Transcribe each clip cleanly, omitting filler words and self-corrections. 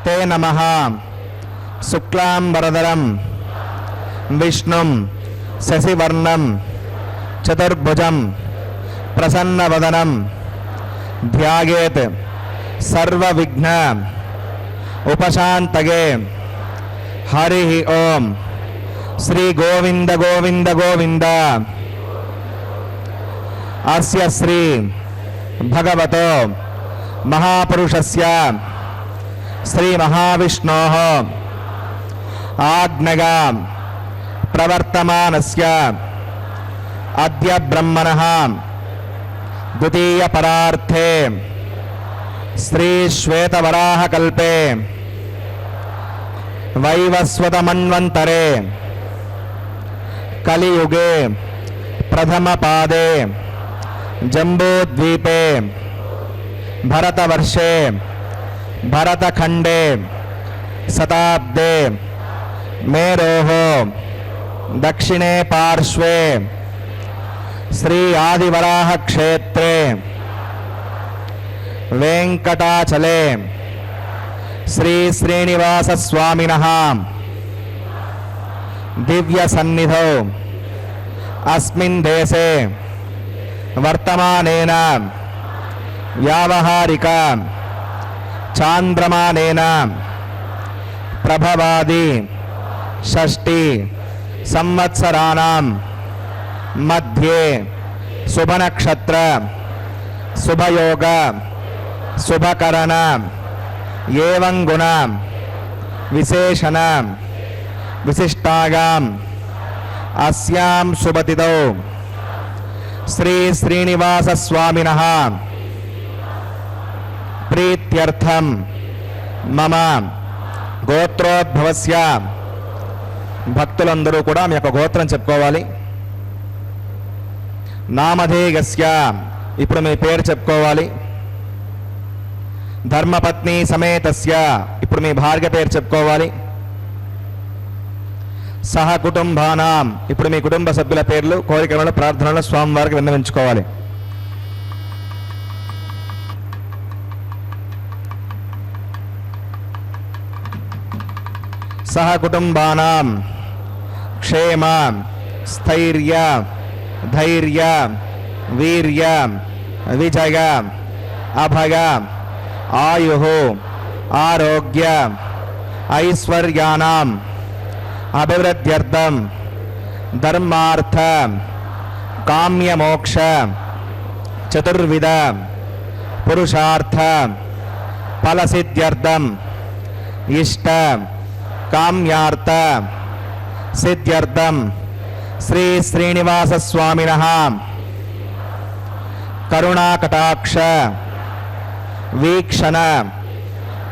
ते नमः। शुक्लांबरधरं विष्णुं शशिवर्णं चतुर्भुजं प्रसन्नवदनं ध्यायेत् सर्वविघ्न उपशान्तये। हरि ओम। श्री गोविंद गोविंद गोविंद। अस्य श्री भगवतो महापुरुषस्य श्री महाविष्णोः आज्ञया प्रवर्तमानस्य अद्य ब्रह्मणः द्वितीय परार्थे श्री श्वेतवराहकल्पे वैवस्वतमन्वन्तरे कलियुगे प्रथमपादे जम्बूद्वीपे भरतवर्षे भरतखंडे शताब्दे मेरोः दक्षिणे पार्श्वे श्री आदिवराह क्षेत्रे वेंकटाचले श्री श्रीनिवास स्वामिनः दिव्य सन्निधौ अस्मिन् देशे वर्तमानेन व्यावहारिक चांद्रमानेन प्रभवादि षष्टि संवत्सराणां मध्ये शुभनक्षत्र शुभयोग शुभकरण एवं गुण विशेषण विशिष्टायाम् अस्यां शुभतिथौ श्री श्रीनिवास स्वामिनः प्रीत्यर्थम मम గోత్రోద్భవస్య భక్తులందరూ కూడా మీ యొక్క గోత్రం చెప్పుకోవాలి. నామధేయస్య ఇప్పుడు మీ పేరు చెప్పుకోవాలి. ధర్మపత్ని సమేతస్య ఇప్పుడు మీ భార్య పేరు చెప్పుకోవాలి. సహ కుటుంబానాం ఇప్పుడు మీ కుటుంబ సభ్యుల పేర్లు కోరికలను ప్రార్థనలు స్వామివారికి విన్నవించుకోవాలి. सह कुटुंबानां क्षेम स्थैर्य धैर्य वीर्य विजय अभय आयुः आरोग्य ऐश्वर्याणां अभिवृद्ध्यर्थं धर्मार्थ काम्य मोक्ष चतुर्विध पुरुषार्थ फलसिद्ध्यर्थं इष्ट काम्यार्थ सिद्ध्यर्थं श्री श्रीनिवास स्वामिनः करुणाकटाक्ष वीक्षण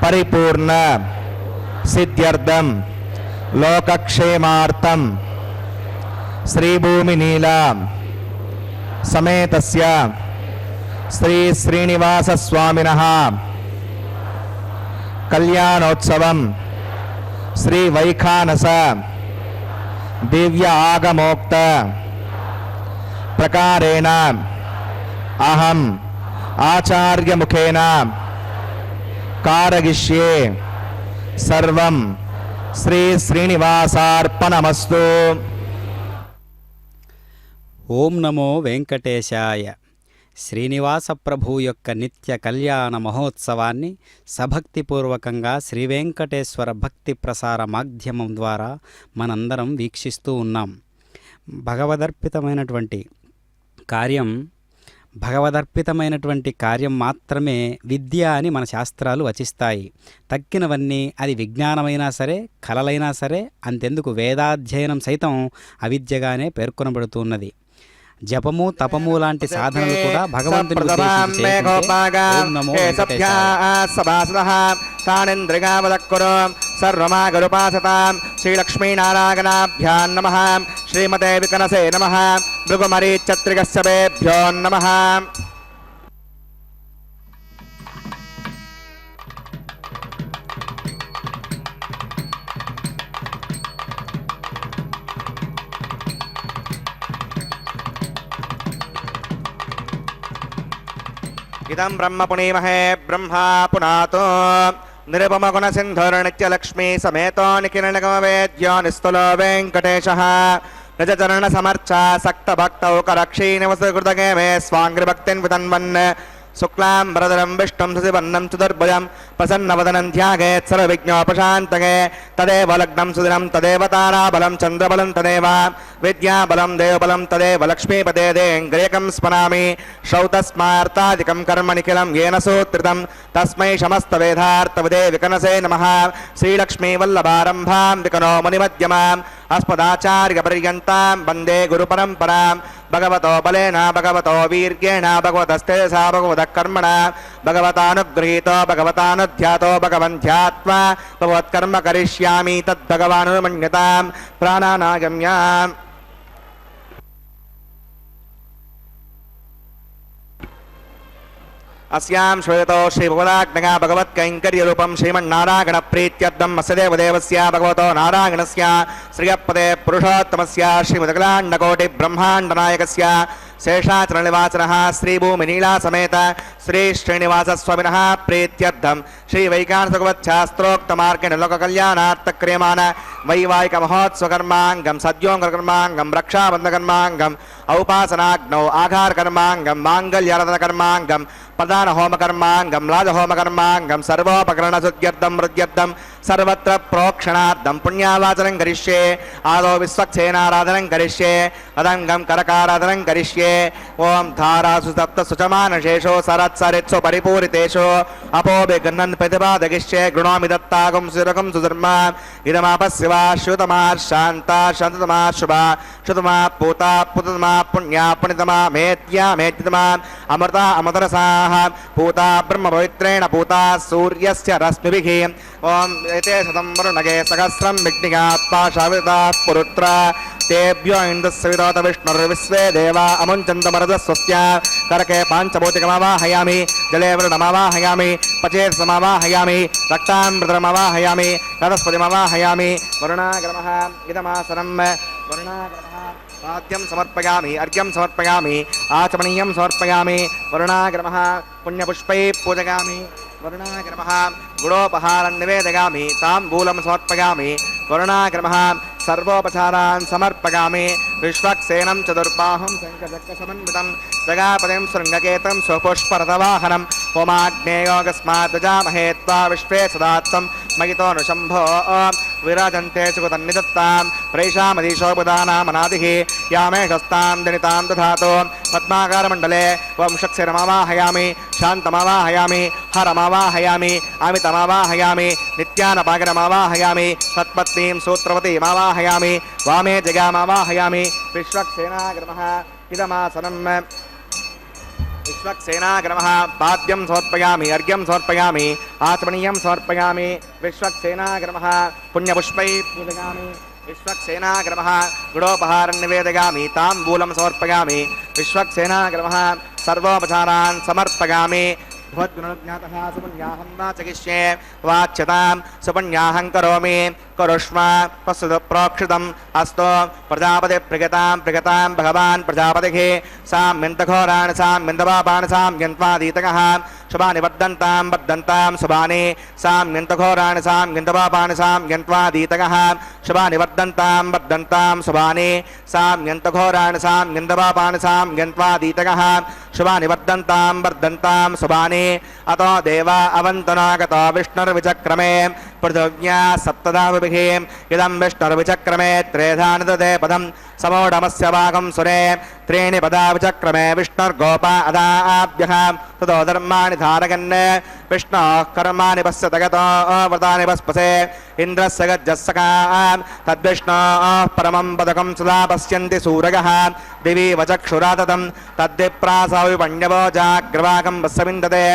परिपूर्ण सिद्ध्यर्थं लोकक्षेमार्थं श्रीभूमिनीला समेतस्य శ్రీ శ్రీనివాస స్వామినః కళ్యాణోత్సవం శ్రీ వైఖానస దివ్య ఆగమోక్త ప్రకారేణ అహం ఆచార్యముఖేన కారగిష్యే సర్వం శ్రీ శ్రీనివాసార్పణమస్తు. ఓం నమో వెంకటేశాయ. శ్రీనివాస ప్రభు యొక్క నిత్య కళ్యాణ మహోత్సవాన్ని సభక్తిపూర్వకంగా శ్రీ వెంకటేశ్వర భక్తి ప్రసార మాధ్యమం ద్వారా మనందరం వీక్షిస్తూ ఉన్నాం. భగవదర్పితమైనటువంటి కార్యం మాత్రమే విద్య అని మన శాస్త్రాలు వచిస్తాయి. తక్కినవన్నీ అది విజ్ఞానమైనా సరే, కళలైనా సరే, అంతెందుకు వేదాధ్యయనం సైతం అవిద్యగానే పేర్కొనబడుతున్నది. జపము తపము లాంటి సాధనలు కూడా భగవంతుని ఉద్దేశించి చేసుకుంటే ఓం నమో సర్వమాగరుపాసతాం శ్రీలక్ష్మీనారాయణాభ్యాం నమః. శ్రీమతే వికనసే నమః. భృగుమరీచత్రికస్యభ్యో నమః. ఇదం బ్రహ్మ పుణీమహే బ్రహ్మా పునాతో నిరుపమగుణ సింధుర్నిత్యలక్ష్మీ సమేతో నిఖిలవేద్యో నిస్తులో వెంకటేశః. నిజచరణ సమర్చ సక్త భక్తౌ కరక్షీ నివసకృతగే మే స్వాంగ్రిభక్తిన్ వితన్వన్. శుక్లాంబరధరం విష్ణుం శశివర్ణం చతుర్భుజం ప్రసన్నవదనం ధ్యాయేత్ సర్వవిఘ్నోపశాంతయే. తదేవ లగ్నం సుదినం తదేవ తారాబలం చంద్రబలం తదేవ విద్యాబలం దేవబలం తదేవ లక్ష్మీపదే దేంగ్రేకం స్మరామి. శ్రౌతస్మార్తాదికం కర్మ నిఖిలం येन సూత్రితం తస్మై సమస్తవేదార్థవిదే వికనసే నమః. శ్రీలక్ష్మీవల్లభారంభాం వికనో మునిమధ్యమాం అస్మదాచార్యపర్యంతాం వందే గురుపరంపరాం. భగవతో బలేన భగవతో వీర్యేణ భగవతస్తేజసా భగవతః కర్మణా భగవతానుగృహీతో భగవతానుధ్యాతో భగవంధ్యాత్మా భగవత్కర్మ కరిష్యామి తద్భగవానుమన్యతాం ప్రాణానాగమ్యాం. अस्यां श्वेतो श्रीभुवनाग्नगा भगवत्कैङ्कर्यरूपं श्रीमन्नारायण प्रीत्यर्थम् अस्य देवदेवस्य भगवतो नारायणस्य श्रियपदे पुरुषोत्तमस्य श्रीमदखिलाण्डकोटि ब्रह्माण्डनायकस्य शेषाचलनिवासनः श्रीभूमिनीला समेत श्री श्रीनिवासस्वामिनः प्रीत्यर्थं श्रीवैकानसभगवच्छास्त्रोक्तमार्गेण लोककल्याणार्थक्रियमाण वैवाहिकमहोत्सवकर्माङ्गं सद्योङ्गकर्माङ्गं रक्षाबन्धकर्माङ्गम् औपासनाग्नौ आघारकर्माङ्गं माङ्गल्याराधनकर्माङ्गं प्रधान होमकर्माङ्गं राजहोमकर्माङ्गं सर्वोपकरणशुद्ध्यर्थं मृद्यर्थं सर्वत्र प्रोक्षणार्थं पुण्यावाचनं करिष्ये. आदौ विश्वक्सेनाराधनं करिष्ये. अदङ्गं करकाराधनं करिष्ये. ओं धारासु सप्तसुचमानशेषो सरत्सरित्सु परिपूरितेषु अपोभिगृह्णन् प्रतिपादयिष्ये. गृणोमि दत्तागं सुरगं सुधर्मा इदमापस्यवा श्रुतमा शान्ता शान्ततमा शुभा श्रुतमा पूता पुततमा पुण्या पुण्यतमा मेत्या मेत्यतमा अमृता अमृतरसाः पूता ब्रह्मपवित्रेण पूता सूर्यस्य रश्मिभिः. ओं एते शतं वरुणगे सहस्रं विघ्निकात्पाशाविताः पुरुत्रा तेभ्यो इन्दुस्सवितोत विष्णुर्विश्वे देवा अमुञ्चन्तमरदस्वस्य. करके पाञ्चभौतिकमावाहयामि जले वरुणमावाहयामि पचेत्समावाहयामि रक्तामृतमवाहयामि रथस्पतिमवाहयामि. वरुणाग्रमः इदमासनं वरुणाग्रमः पाद्यं समर्पयामि अर्घ्यं समर्पयामि आचमनीयं समर्पयामि. वरुणाग्रमः पुण्यपुष्पैः पूजयामि. वरुणाग्रमः गुडोपहारं निवेदयामि ताम्बूलं समर्पयामि. वरुणाग्रमः सर्वोपचारान् समर्पयामि. विश्वक्सेनं चतुर्बाहुं शङ्खचक्रसमन्वितं जगापतिं शृङ्गकेतं स्वपुष्परथवाहनं होमाग्नेयोगस्मात् दजामहे त्वा विश्वे सदात्वं मयितोऽनुशम्भो विराजन्ते सुकृतन्निदत्तां प्रैषामधीशोपदानामनादिः यामेशस्तां जनितां दधातु. पद्माकारमण्डले वंशक्सेनमावाहयामि शान्तमावाहयामि हरमावाहयामि अमितमावाहयामि नित्यानपाकरमावाहयामि तत्पत्नीं सूत्रवतीमावाहयामि वामे जगामावाहयामि. विश्वक्सेनाग्रमः इदमासनं विश्वक्सेनाग्रमः पाद्यं समर्पयामि अर्घ्यं समर्पयामि आचमनीयं समर्पयामि. विश्वक्सेनाग्रमः पुण्यपुष्पैः पूजयामि. विश्वक्सेनाग्रमः गुडोपहारं निवेदयामि ताम्बूलं समर्पयामि. विश्वक्सेनाग्रमः सर्वोपचारान् समर्पयामि भवद्गुणज्ञातः सुपुण्याहं न चिकित्से वाच्यतां सुपुण्याहं करोमि करुष्म प्रस्तुत प्रोक्षितम् अस्तु प्रजापति प्रगतां भगवान् प्रजापतिः साम्यन्तघोरान् साम्यन्तपापान् साम्यन्त्वादीतकः शुभानि वर्धन्तां शुभानि साम्यन्तघोरान् साम्यन्तपापान् साम्यन्त्वादीतकः शुभानि वर्धन्तां शुभानि साम्यन्तघोरान् साम्यन्तपापान् साम्यन्त्वादीतकः शुभानि वर्धन्तां शुभानि अतो देवा अवन्तनागतो विष्णुर्विचक्रमे पृथिव्या सप्तदाभिः इदं विष्णुर्विचक्रमे त्रेधानिदते पदं समोढमस्य भागं सुरे त्रीणि पदा विचक्रमे विष्णुर्गोपा अदाभ्यः ततो धर्माणि धारयन् विष्णोः कर्माणि पश्यत गतो व्रतानि पस्पसे इन्द्रस्य गज्जस्सखाः तद्विष्णोः परमं पदकं सदा पश्यन्ति सूरयः दिवि वचक्षुरा ततं तद्विप्रासौ विपण्यवो जाग्रवाकं वस्सविन्दते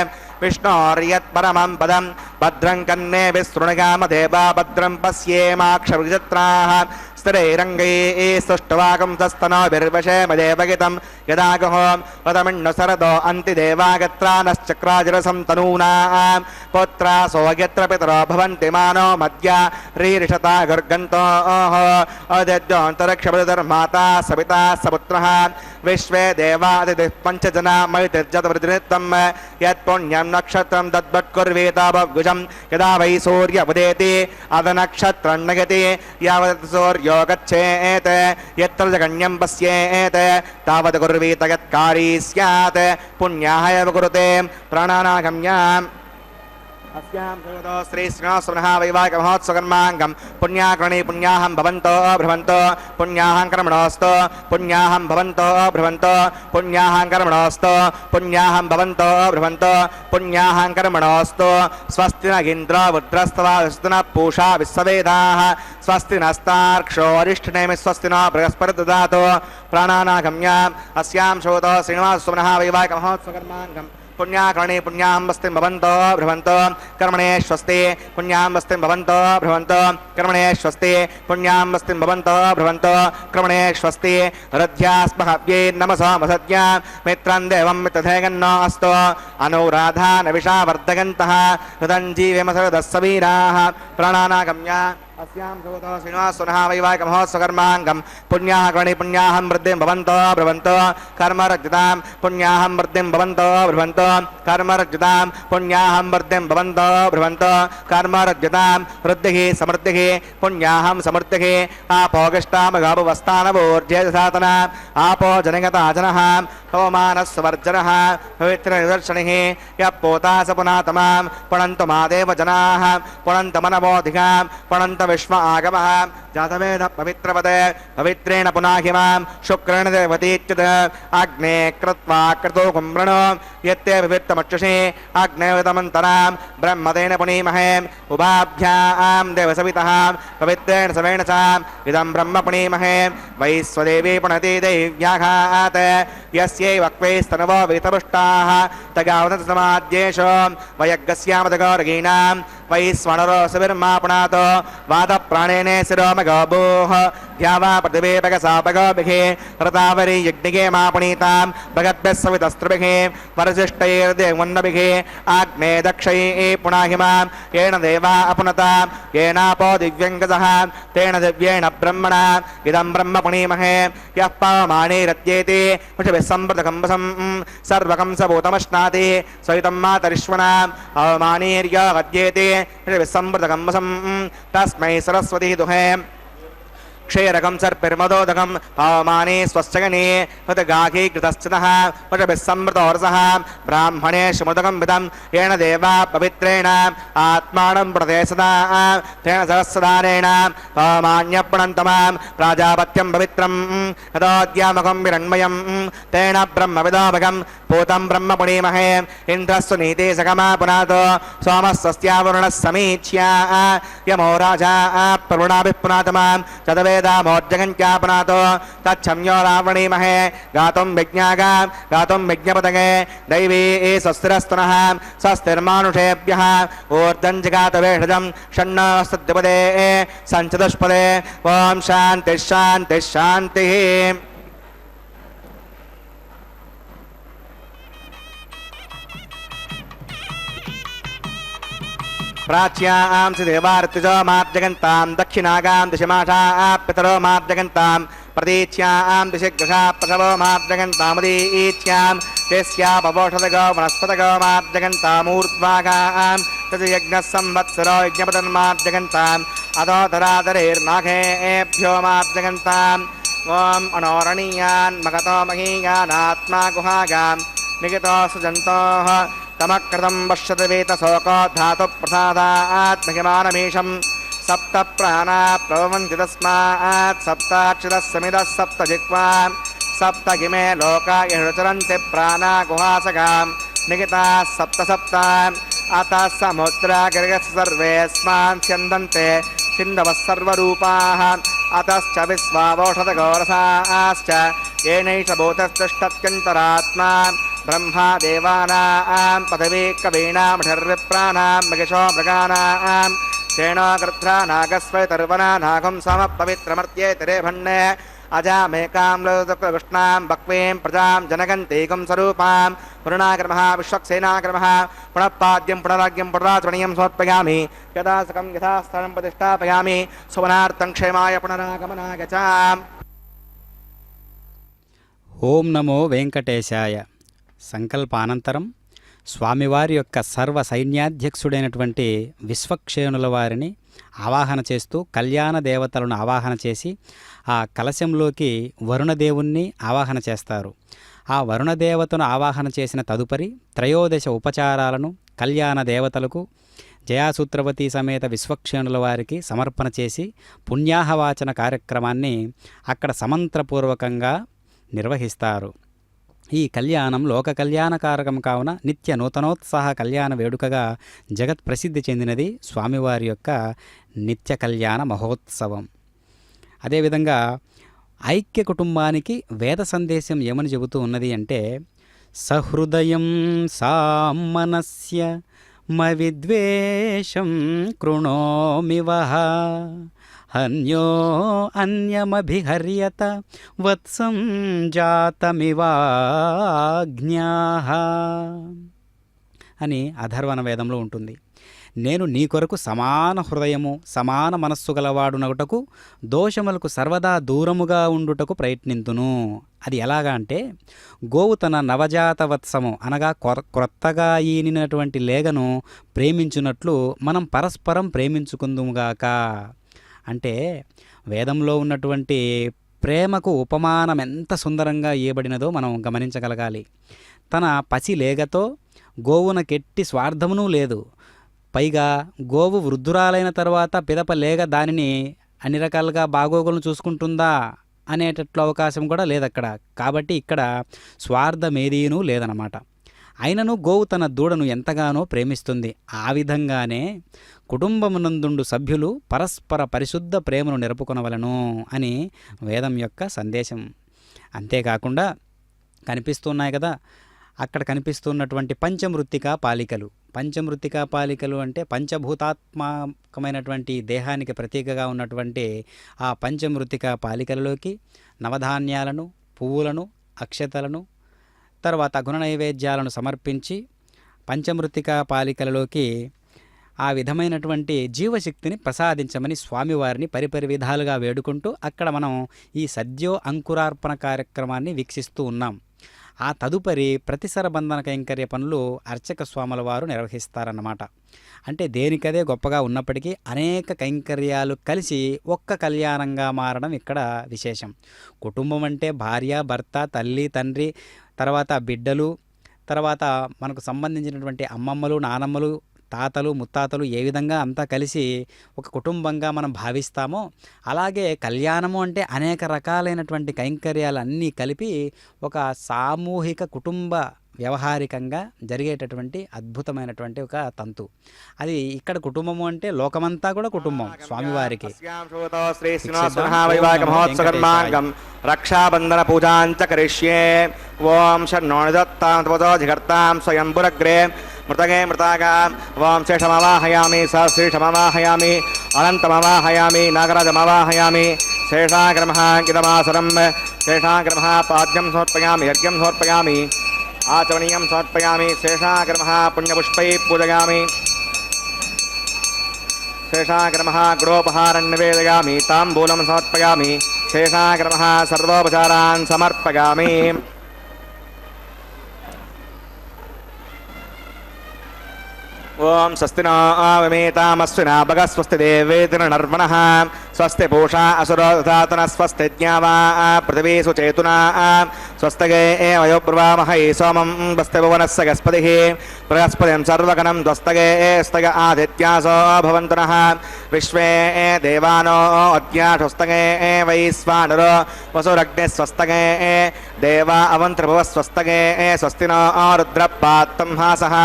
विष्णोर्यत्परमं पदं भद्रं कन्ने विस्तृणगामदेवा भद्रं पश्येमाक्षविचित्राः स्थिरैरङ्गैः सुष्ठुवाकं तस्तनोभिर्वशेमदेवगितं यदागहो वदमिण्णुसरदो अन्तिदेवागत्रानश्चक्राजिरसं तनूनां पुत्रासो यत्र पितरो भवन्ति मानो मद्या रीरिषता गर्गन्तोः अद्योऽन्तरिक्षपतिर्माता सविता सपुत्रः विश्वे देवादितिः पञ्चजना मैतिर्जतवृतिनित्यं यत्पुण्यं नक्षत्रं तद्वत्कुर्वेताभुजं यदा वै सूर्य उदेति अदनक्षत्रं नयति यावत् सूर्यो गच्छेत् यत्र जगण्यं पश्येत् तावत् कुर्वीत यत्कारी स्यात् पुण्याः एव कुरुते प्राणानागम्याम् अस्यां भगवतो श्री श्रीनिवासनः वैवाहिकमहोत्सवकर्माङ्गं पुण्याकर्णी पुण्याहं भवन्तो भ्रवन्तो पुण्याहं कर्मणोऽस्तु पुण्याहं भवन्तो भ्रवन्तो पुण्याहं कर्मणोऽस्तु पुण्याहं भवन्तो भ्रवन्तो पुण्याहं कर्मणोऽस्तु स्वस्ति न इन्द्रो रुद्रस्तवा स्वस्ति न पूषा विश्ववेदाः स्वस्ति नस्तार्क्ष्यो अरिष्ठनेमि स्वस्ति न बृहस्पतिर्दधातु ददातु प्राणानागम्याम् अस्यां श्रोतो श्रीनिवासनः वैवाहिकमहोत्सवकर्माङ्गं पुण्याकर्णी पुण्याहं वस्तिं भवन्तो भ्रवन्तो कर्मणे स्वस्ति पुण्यां वस्तिं भवन्तो भ्रवन्तो कर्मणे स्वस्ति पुण्यां वस्तिं भवन्तो भ्रवन्तो कर्मणे स्वस्ति रथ्यास्महव्ये नमसो मसद्या मित्रं देवं मित्रधेगन्नो अस्तु अनुराधान विषावर्धगन्तः हृदं जीवेमसरदस्सवीराः प्राणानागम्या अस्यां भगवतो श्रीनिवासनः वैवाहिकमहोत्सवकर्माङ्गं पुण्याकर्णी पुण्याहं वृद्धिं भवन्तो भ्रवन्तो कर्मरज्जितां पुण्याहं वृद्धिं भवन्तो भ्रवन्तो कर्मरज्जितां पुण्याहं वृद्धिं भवन्तो भ्रवन्तो कर्मरज्जितां वृद्धिः समृद्धिः पुण्याहं समृद्धिः आपोगिष्टामगाभुवस्थानवोर्जेसातना आपो जनगता जनः होमानस्वर्जनः पवित्रनिदर्शनिः यः पोता स पुनातमां पुनन्तु मादेव जनाः पुनन्त मनमोधिकां पुनन्त विश्व आगमः जातवेद पवित्रपदे पवित्रेण पुनाहिमां शुक्रेण देवतीच्युत अग्ने कृत्वा क्रतो कुम्भृणो यत्ते विवित्तमक्षुषे अग्नेवितमन्तरां ब्रह्मतेन पुनीमहे उभाभ्यां देवसवितः पवित्रेण सवेण च इदं ब्रह्म पुनीमहे वैश्वदेवी पुनति दैव्याघात् यस्यै वक्वैस्तनवो वितपुष्टाः तगावतसमाद्येषो वयज्ञस्यामदगौरगीणां वैश्वनरो सुविर्मा पुनातो वादप्राणेन शिरोमगोभूः ध्यावा पृथिवीपगसापगोभिः रतावरी यज्ञिके मा पुनीतां भगद्भिः सवितस्त्रिभिः वरसिष्ठैर्देवन्नभिः आग्ने दक्षैः पुनाहिमां येन देवा अपुनतां येनापो दिव्यङ्गजः तेन दिव्येण ब्रह्मणा इदं ब्रह्म पुनीमहे यः पावमानेरत्येति पृथिभिः सम्प्रतकम्बसं सर्वकं स भूतमश्नाति सवितं मातरिश्वनाम् अवमानीर्य वद्येति पृथिभिः सम्प्रतकम्बसं तस्मै सरस्वती दुहे क्षीरकं सर्पिर्मदोदकं पावमाने स्वश्चगने हृतगाघी कृतश्चितः वशभिः सम्मृतोरसः ब्राह्मणे शुमुदकं विदं येन देवा पवित्रेण आत्मानं प्रदे सदा तेन सहस्रदारेण पावमान्यपुणन्तमां प्राजापत्यं पवित्रं यदोद्यामकं विरण्मयं तेन ब्रह्मविदोभगं पूतं ब्रह्म पुणीमहे इन्द्रस्व नीते सकमा पुनातो सोमस्वस्यावरुणः समीच्या यमो राजा प्रवृणाभिः पुनातमां चदवे मोर्जगञ्चापनातो तच्छम्यो रावणीमहे गातुं विज्ञागां गातुं विज्ञपतगे दैवी स्वस्तिरस्तनः स्वस्तिर्मानुषेभ्यः ऊर्ध्वं जगातवेषजं षण्णो सद्यपदे सञ्चतुष्पदे ॐ शान्तिः शान्तिः शान्तिः प्राच्यां देवार्तिजो मार्जगन्तां दक्षिणागां दिशमाषा पितरो मार्जगन्तां प्रतीच्यां दिशि गृहा प्रसवो मार्जगन्तामुदीच्यां तेस्यापवोषधगो वनस्पतगो मार्जगन्तामूर्ध्वागां तद्यज्ञः संवत्सरो यज्ञपतन्मार्जगन्ताम् अधो धराधरेर्माघेभ्यो मार्जगन्ताम् ॐ अणोरणीयान् मगतो महीयानात्मा गुहागां निगितो सुजन्तोः तमकृतं पश्यतवेतशोको धातुप्रसादात्महिमानमीशं सप्त प्राणा प्रभवन्ति तस्मात् सप्ताक्षरः समिदः सप्त जिह्वा सप्त किमे लोका यचरन्ति प्राणा गुहासगां निगिताः सप्त सप्त अतः समुद्रा गिरगस्य सर्वेऽस्मान् स्यन्दन्ते सिन्धवः सर्वरूपाः अतश्च विश्वावौषधगोरसाश्च येनैष भूतस्तिष्ठत्यन्तरात्मा ब्रह्मा देवानां पदवी कवीनामठर्विप्राणां मगिषो मृगाणां सेनो गृध्रा नागस्वैतर्वना नागं समपवित्रमर्त्येतरे भन्ने अजामेकां लकृष्णां बक्वीं प्रजां जनगन्तीकं स्वरूपां पुरुणाग्रमः विश्वक्सेनाग्रमः पुनः पाद्यं पुनराज्ञं पुनराचरणीयं समर्पयामि यदा सकं यथास्थानं प्रतिष्ठापयामि सुवनार्थं क्षेमाय पुनरागमनाय च। ఓం నమో వెంకటేశాయ. సంకల్పానంతరం స్వామివారి యొక్క సర్వ సైన్యాధ్యక్షుడైనటువంటి విశ్వక్షేణుల వారిని ఆవాహన చేస్తూ కళ్యాణ దేవతలను ఆవాహన చేసి ఆ కలశంలోకి వరుణదేవుణ్ణి ఆవాహన చేస్తారు. ఆ వరుణదేవతను ఆవాహన చేసిన తదుపరి త్రయోదశ ఉపచారాలను కళ్యాణ దేవతలకు జయాసూత్రవతి సమేత విశ్వక్షేణుల వారికి సమర్పణ చేసి పుణ్యాహవాచన కార్యక్రమాన్ని అక్కడ సమంత్రపూర్వకంగా నిర్వహిస్తారు. ఈ కళ్యాణం లోక కళ్యాణకారకం కావున నిత్య నూతనోత్సాహ కళ్యాణ వేడుకగా జగత్ ప్రసిద్ధి చెందినది స్వామివారి యొక్క నిత్య కళ్యాణ మహోత్సవం. అదేవిధంగా ఐక్య కుటుంబానికి వేద సందేశం ఏమని చెబుతూ ఉన్నది అంటే, సహృదయం సామనస్య మవిద్వేషం కృణోమివః హన్యో అన్యమభిహర్యత వత్సం జాతమివాజ్ఞాః అని అథర్వణ వేదంలో ఉంటుంది. నేను నీ కొరకు సమాన హృదయము సమాన మనస్సు గలవాడునగుటకు దోషములకు సర్వదా దూరముగా ఉండుటకు ప్రయత్నింతును. అది ఎలాగా అంటే, గోవు తన నవజాత వత్సము అనగా క్రొత్తగా ఈనినటువంటి లేగను ప్రేమించున్నట్లు మనం పరస్పరం ప్రేమించుకుందుముగాక. అంటే వేదంలో ఉన్నటువంటి ప్రేమకు ఉపమానం ఎంత సుందరంగా ఇయ్యబడినదో మనం గమనించగలగాలి. తన పసి లేగతో గోవునకెట్టి స్వార్థమునూ లేదు. పైగా గోవు వృద్ధురాలైన తర్వాత పిదప లేగ దానిని అన్ని రకాలుగా బాగోగులను చూసుకుంటుందా అనేటట్లు అవకాశం కూడా లేదక్కడ. కాబట్టి ఇక్కడ స్వార్థమేదీనూ లేదన్నమాట. అయినను గోవు తన దూడను ఎంతగానో ప్రేమిస్తుంది. ఆ విధంగానే కుటుంబమునందుండు సభ్యులు పరస్పర పరిశుద్ధ ప్రేమను నిరపుకొనవలను అని వేదం యొక్క సందేశం. అంతేకాకుండా కనిపిస్తున్నాయి కదా అక్కడ కనిపిస్తున్నటువంటి పంచమృత్తికా పాలికలు. పంచమృత్తికా పాలికలు అంటే పంచభూతాత్మకమైనటువంటి దేహానికి ప్రతీకగా ఉన్నటువంటి ఆ పంచమృత్తికా పాలికలలోకి నవధాన్యాలను, పువ్వులను, అక్షతలను, తర్వాత గుణ నైవేద్యాలను సమర్పించి పంచమృత్తికా పాలికలలోకి ఆ విధమైనటువంటి జీవశక్తిని ప్రసాదించమని స్వామివారిని పరిపరి విధాలుగా వేడుకుంటూ అక్కడ మనం ఈ సద్యో అంకురార్పణ కార్యక్రమాన్ని వీక్షిస్తూ ఉన్నాం. ఆ తదుపరి ప్రతిసర బంధన కైంకర్య పనులు అర్చక స్వాముల వారు నిర్వహిస్తారన్నమాట. అంటే దేనికదే గొప్పగా ఉన్నప్పటికీ అనేక కైంకర్యాలు కలిసి ఒక్క కళ్యాణంగా మారడం ఇక్కడ విశేషం. కుటుంబం అంటే భార్య, భర్త, తల్లి, తండ్రి, తర్వాత బిడ్డలు, తర్వాత మనకు సంబంధించినటువంటి అమ్మమ్మలు, నానమ్మలు, తాతలు, ముత్తాతలు ఏ విధంగా అంతా కలిసి ఒక కుటుంబంగా మనం భావిస్తామో అలాగే కళ్యాణము అంటే అనేక రకాలైనటువంటి కైంకర్యాలన్నీ కలిపి ఒక సామూహిక కుటుంబ వ్యవహారికంగా జరిగేటటువంటి అద్భుతమైనటువంటి ఒక తంతు. అది ఇక్కడ కుటుంబము అంటే లోకమంతా కూడా కుటుంబం స్వామివారికి. రక్షాబంధన పూజాంచ కరిష్యే. ఓం షణ్ణోనిదత్తాం స్వయంభురగ్రే మృతగే మృతాగా. ఓం శేషమవాహయామి, సహస్రీషమవాహయామి, అనంతమవాహయామి, నాగరాజమవాహయామి. శేషాగ్రమః గిదమాసనం శేషాగ్రమః పాద్యం సమర్పయామి, యజ్ఞం సమర్పయామి, ఆచమనీయం సమర్పయామి. శేషాగ్రమః పుణ్యపుష్పై పూజయామి. శేషాగ్రమః గృహోపహారం నివేదయామి తాంబూలం సమర్పయామి శేషాగ్రమః సర్వోపచారాన్ సమర్పయామి. ఓం స్వస్తి नो विमेतामस्विना भगः स्वस्ति देवेतिर्नर्वणः स्वस्ति पूषा असुरो दधातन स्वस्ति ज्ञावा पृथिवी सुचेतुना स्वस्तगे वयोब्रवामहै सोमं वस्ति भुवनस्य गस्पतिः बृहस्पतिं सर्वगणं द्वस्तगे स्तग आदित्यासो भवन्तु नः विश्वे देवानो अद्याष्टस्तगे वैश्वानरो वसुरग्निः स्वस्तगे देवा अवन्त्रिभुवः स्वस्तगे स्वस्ति नो रुद्रपात्तं हासः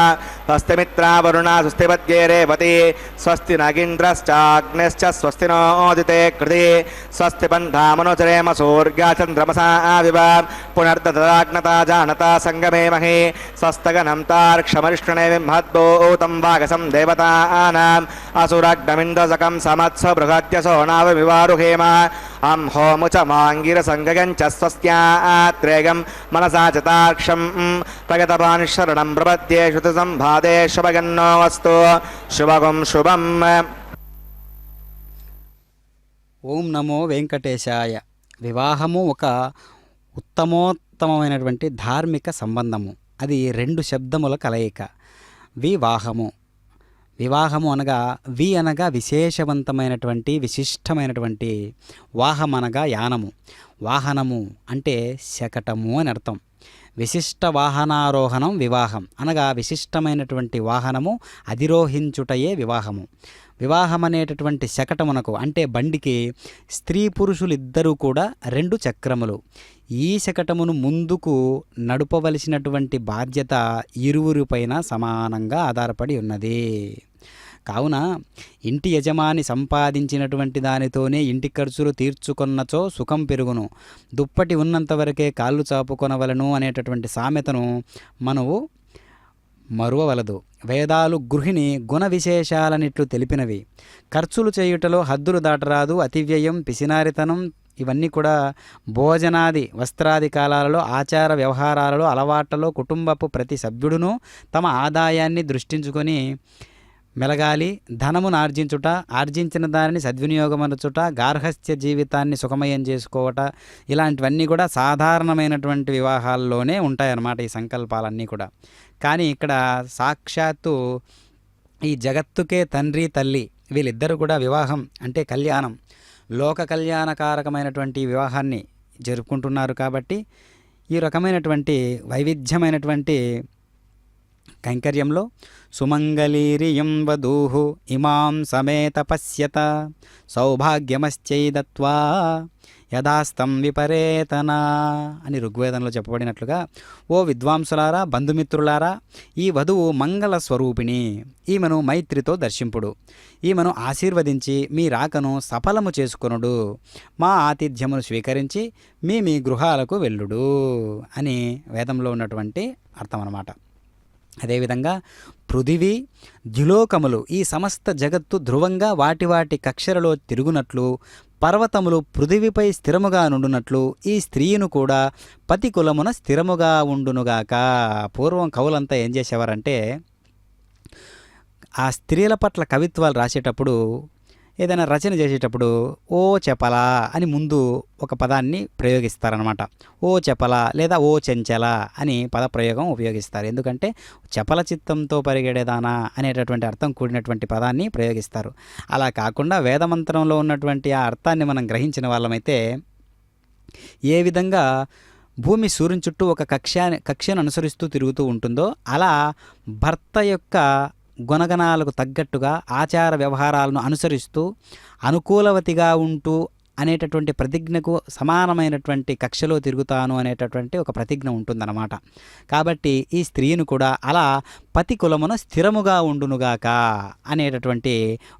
स्वस्ति मित्रा वरुणा स्वस्ति पद्ये रेवती स्वस्ति नगिन्द्रश्चाग्निश्च स्वस्ति नोदिते कृति स्वस्ति पन्थामनुचरेम सूर्या चन्द्रमसा विव पुनर्ददाग्नता जानता संगमे महे स्वस्तगनं तार्क्षमरिष्टने विमहद्भूतं वागसं देवतानाम् असुरग्नमिन्दसकं समत्स बृहद्यसो नावविवारुहेम अं होमुचमाङ्गिरसङ्गगञ्च स्वस्त्यात्रेयं मनसा च तार्क्षं प्रगतपान् शरणं प्रपद्ये श्रुतिसम्भादे शुभगन्नो वस्तु शुभगं शुभम्. ఓం నమో వెంకటేశాయ. వివాహము ఒక ఉత్తమోత్తమైనటువంటి ధార్మిక సంబంధము. అది రెండు శబ్దముల కలయిక. వివాహము. వివాహము అనగా అనగా విశేషవంతమైనటువంటి విశిష్టమైనటువంటి, వాహం అనగా యానము. వాహనము అంటే శకటము అని అర్థం. విశిష్ట వాహనారోహణం వివాహం అనగా విశిష్టమైనటువంటి వాహనము అధిరోహించుటయే వివాహము. వివాహం అనేటటువంటి శకటమునకు అంటే బండికి స్త్రీ పురుషులిద్దరూ కూడా రెండు చక్రములు. ఈ శకటమును ముందుకు నడుపవలసినటువంటి బాధ్యత ఇరువురిపైన సమానంగా ఆధారపడి ఉన్నది. కావున ఇంటి యజమాని సంపాదించినటువంటి దానితోనే ఇంటి ఖర్చులు తీర్చుకొన్నచో సుఖం పెరుగును, దుప్పటి ఉన్నంతవరకే కాళ్ళు చాపుకొనవలను అనేటటువంటి సామెతను మనము మరువవలదు. వేదాలు గృహిణి గుణ విశేషాలనిట్లు తెలిపినవి. ఖర్చులు చేయుటలో హద్దులు దాటరాదు, అతివ్యయం, పిసినారితనం ఇవన్నీ కూడా భోజనాది వస్త్రాది కాలాలలో ఆచార వ్యవహారాలలో అలవాట్లలో కుటుంబపు ప్రతి సభ్యుడును తమ ఆదాయాన్ని దృష్టించుకొని మెలగాలి. ధనమును ఆర్జించుట, ఆర్జించిన దానిని సద్వినియోగమరచుట, గార్హస్థ్య జీవితాన్ని సుఖమయం చేసుకోవట, ఇలాంటివన్నీ కూడా సాధారణమైనటువంటి వివాహాల్లోనే ఉంటాయన్నమాట ఈ సంకల్పాలన్నీ కూడా. కానీ ఇక్కడ సాక్షాత్తు ఈ జగత్తుకే తండ్రి తల్లి వీళ్ళిద్దరూ కూడా వివాహం అంటే కళ్యాణం, లోక కళ్యాణకారకమైనటువంటి వివాహాన్ని జరుపుకుంటున్నారు. కాబట్టి ఈ రకమైనటువంటి వైవిధ్యమైనటువంటి కైంకర్యంలో సుమంగళీరియం వధూః ఇమాం సమేత పశ్యత సౌభాగ్యమశ్చైదత్వా యథాస్తం విపరేతనా అని ఋగ్వేదంలో చెప్పబడినట్లుగా, ఓ విద్వాంసులారా, బంధుమిత్రులారా, ఈ వధువు మంగళ స్వరూపిణి, ఈమెను మైత్రితో దర్శింపుడు, ఈమెను ఆశీర్వదించి మీ రాకను సఫలము చేసుకొనుడు, మా ఆతిథ్యమును స్వీకరించి మీ గృహాలకు వెళ్ళుడు అని వేదంలో ఉన్నటువంటి అర్థం అన్నమాట. అదేవిధంగా పృథివీ ద్యులోకములు ఈ సమస్త జగత్తు ధ్రువంగా వాటి వాటి కక్షలలో తిరుగునట్లు, పర్వతములు పృథివిపై స్థిరముగా నుండునట్లు ఈ స్త్రీను కూడా పతి కులమున స్థిరముగా ఉండునుగాక. పూర్వం కవులంతా ఏం చేసేవారంటే ఆ స్త్రీల పట్ల కవిత్వాలు రాసేటప్పుడు, ఏదైనా రచన చేసేటప్పుడు ఓ చపల అని ముందు ఒక పదాన్ని ప్రయోగిస్తారనమాట. ఓ చపల లేదా ఓ చెంచల అని పదప్రయోగం ఉపయోగిస్తారు. ఎందుకంటే చపల చిత్తంతో పరిగెడేదానా అనేటటువంటి అర్థం కూడినటువంటి పదాన్ని ప్రయోగిస్తారు. అలా కాకుండా వేదమంత్రంలో ఉన్నటువంటి ఆ అర్థాన్ని మనం గ్రహించిన వాళ్ళమైతే ఏ విధంగా భూమి సూర్యుని చుట్టూ ఒక కక్ష్యను అనుసరిస్తూ తిరుగుతూ ఉంటుందో అలా భర్త యొక్క గుణగణాలకు తగ్గట్టుగా ఆచార వ్యవహారాలను అనుసరిస్తూ అనుకూలవతిగా ఉంటూ అనేటటువంటి ప్రతిజ్ఞకు సమానమైనటువంటి కక్షలో తిరుగుతాను అనేటటువంటి ఒక ప్రతిజ్ఞ ఉంటుందన్నమాట. కాబట్టి ఈ స్త్రీను కూడా అలా పతి కులమున స్థిరముగా ఉండునుగాక అనేటటువంటి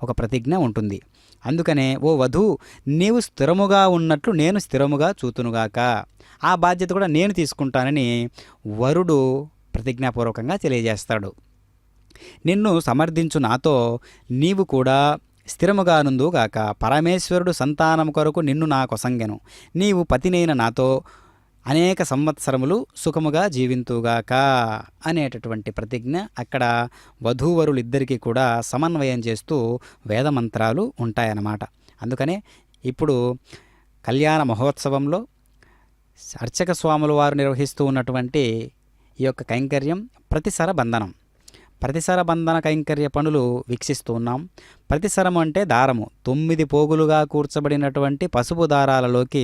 ఒక ప్రతిజ్ఞ ఉంటుంది. అందుకనే ఓ వధూ, నీవు స్థిరముగా ఉన్నట్లు నేను స్థిరముగా చూతునుగాక, ఆ బాధ్యత కూడా నేను తీసుకుంటానని వరుడు ప్రతిజ్ఞాపూర్వకంగా తెలియజేస్తాడు. నిన్ను సమర్థించు నాతో నీవు కూడా స్థిరముగానుందుగాక. పరమేశ్వరుడు సంతానము కొరకు నిన్ను నా కొసంగెను. నీవు పతినైన నాతో అనేక సంవత్సరములు సుఖముగా జీవింతుగాక అనేటటువంటి ప్రతిజ్ఞ అక్కడ వధూవరులిద్దరికీ కూడా సమన్వయం చేస్తూ వేదమంత్రాలు ఉంటాయన్నమాట. అందుకనే ఇప్పుడు కళ్యాణ మహోత్సవంలో అర్చక స్వాముల వారు నిర్వహిస్తూ ఉన్నటువంటి ఈ యొక్క కైంకర్యం ప్రతిసర బంధనం. ప్రతిసర బంధన కైంకర్య పనులు వీక్షిస్తూ ఉన్నాం. ప్రతిసరం అంటే దారము. 9 పోగులుగా కూర్చబడినటువంటి పసుపు దారాలలోకి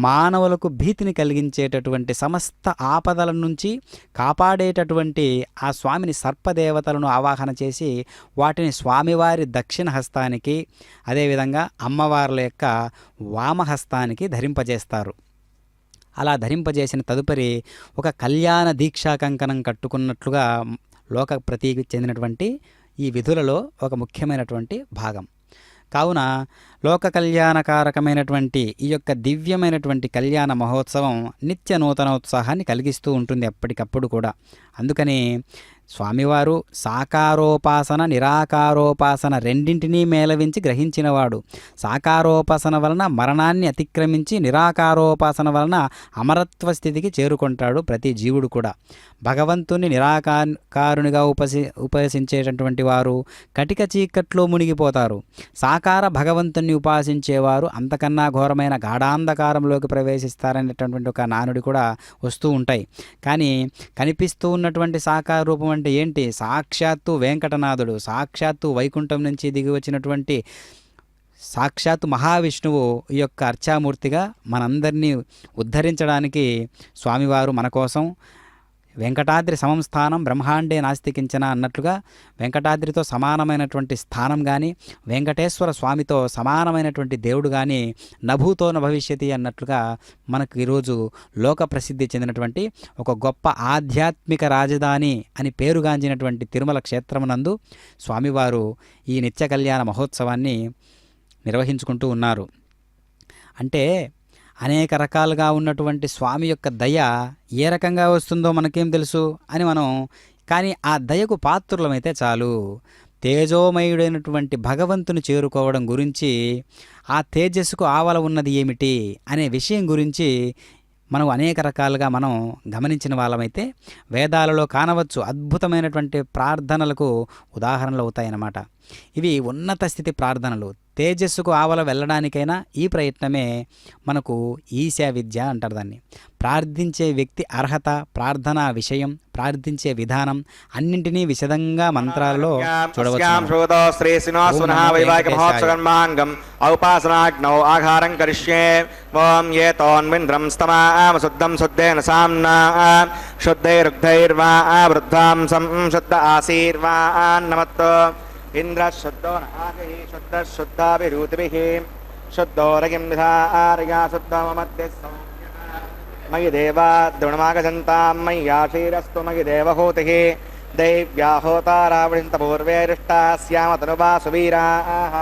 మానవులకు భీతిని కలిగించేటటువంటి సమస్త ఆపదల నుంచి కాపాడేటటువంటి ఆ స్వామిని సర్పదేవతలను ఆవాహన చేసి వాటిని స్వామివారి దక్షిణ హస్తానికి అదేవిధంగా అమ్మవార్ల యొక్క వామహస్తానికి ధరింపజేస్తారు. అలా ధరింపజేసిన తదుపరి ఒక కళ్యాణ దీక్షా కంకణం కట్టుకున్నట్లుగా లోక ప్రతీకి చెందినటువంటి ఈ విధులలో ఒక ముఖ్యమైనటువంటి భాగం. కావున లోక కళ్యాణకారకమైనటువంటి ఈ యొక్క దివ్యమైనటువంటి కళ్యాణ మహోత్సవం నిత్య నూతనోత్సాహాన్ని కలిగిస్తూ ఉంటుంది ఎప్పటికప్పుడు కూడా. అందుకని స్వామివారు సాకారోపాసన నిరాకారోపాసన రెండింటినీ మేళవించి గ్రహించినవాడు. సాకారోపాసన వలన మరణాన్ని అతిక్రమించి నిరాకారోపాసన వలన అమరత్వ స్థితికి చేరుకుంటాడు ప్రతి జీవుడు కూడా. భగవంతుని నిరాకారునిగా ఉపాసించేటటువంటి వారు కటిక చీకట్లో మునిగిపోతారు. సాకార భగవంతుని ఉపాసించేవారు అంతకన్నా ఘోరమైన గాఢాంధకారంలోకి ప్రవేశిస్తారనేటటువంటి ఒక నానుడి కూడా వస్తూ ఉంటాయి. కానీ కనిపిస్తూ ఉన్నటువంటి సాకార రూపం అంటే ఏంటి? సాక్షాత్తు వెంకటనాథుడు, సాక్షాత్తు వైకుంఠం నుంచి దిగి వచ్చినటువంటి సాక్షాత్తు మహావిష్ణువు ఈ యొక్క అర్చామూర్తిగా మనందరినీ ఉద్ధరించడానికి స్వామివారు మన కోసం వెంకటాద్రి సమం స్థానం బ్రహ్మాండే నాస్తికించన అన్నట్లుగా వెంకటాద్రితో సమానమైనటువంటి స్థానం కానీ వెంకటేశ్వర స్వామితో సమానమైనటువంటి దేవుడు కానీ నభూతో న భవిష్యతి అన్నట్లుగా మనకు ఈరోజు లోక ప్రసిద్ధి చెందినటువంటి ఒక గొప్ప ఆధ్యాత్మిక రాజధాని అని పేరుగాంచినటువంటి తిరుమల క్షేత్రమునందు స్వామివారు ఈ నిత్య కళ్యాణ మహోత్సవాన్ని నిర్వహించుకుంటూ ఉన్నారు. అంటే అనేక రకాలుగా ఉన్నటువంటి స్వామి యొక్క దయ ఏ రకంగా వస్తుందో మనకేం తెలుసు అని మనం, కానీ ఆ దయకు పాత్రులమైతే చాలు. తేజోమయుడైనటువంటి భగవంతుని చేరుకోవడం గురించి, ఆ తేజస్సుకు ఆవల ఉన్నది ఏమిటి అనే విషయం గురించి మనం అనేక రకాలుగా మనం గమనించిన వాళ్ళమైతే వేదాలలో కానవచ్చు. అద్భుతమైనటువంటి ప్రార్థనలకు ఉదాహరణలు అవుతాయన్నమాట. ఇవి ఉన్నత స్థితి ప్రార్థనలు. తేజస్సుకు ఆవల వెళ్ళడానికైనా ఈ ప్రయత్నమే మనకు ఈశా విద్య అంటారు దాన్ని. ప్రార్థించే వ్యక్తి అర్హత, ప్రార్థనా విషయం, ప్రార్థించే విధానం అన్నింటినీ విశదంగా మంత్రాలలో చూడవచ్చు. ఇంద్ర శుద్ధో నాగై శుద్ధ శుద్ధాభిరూతిభిః శుద్ధో రగిం విధారయా శుద్ధో మధ్య మయి దేవా ద్రోణమాగజంతాం మయ్యాశీరస్తు మయి దేవహూతిః దైవ్యా హోతారావృంత పూర్వేరిష్టాస్యామతనువా సువీరాః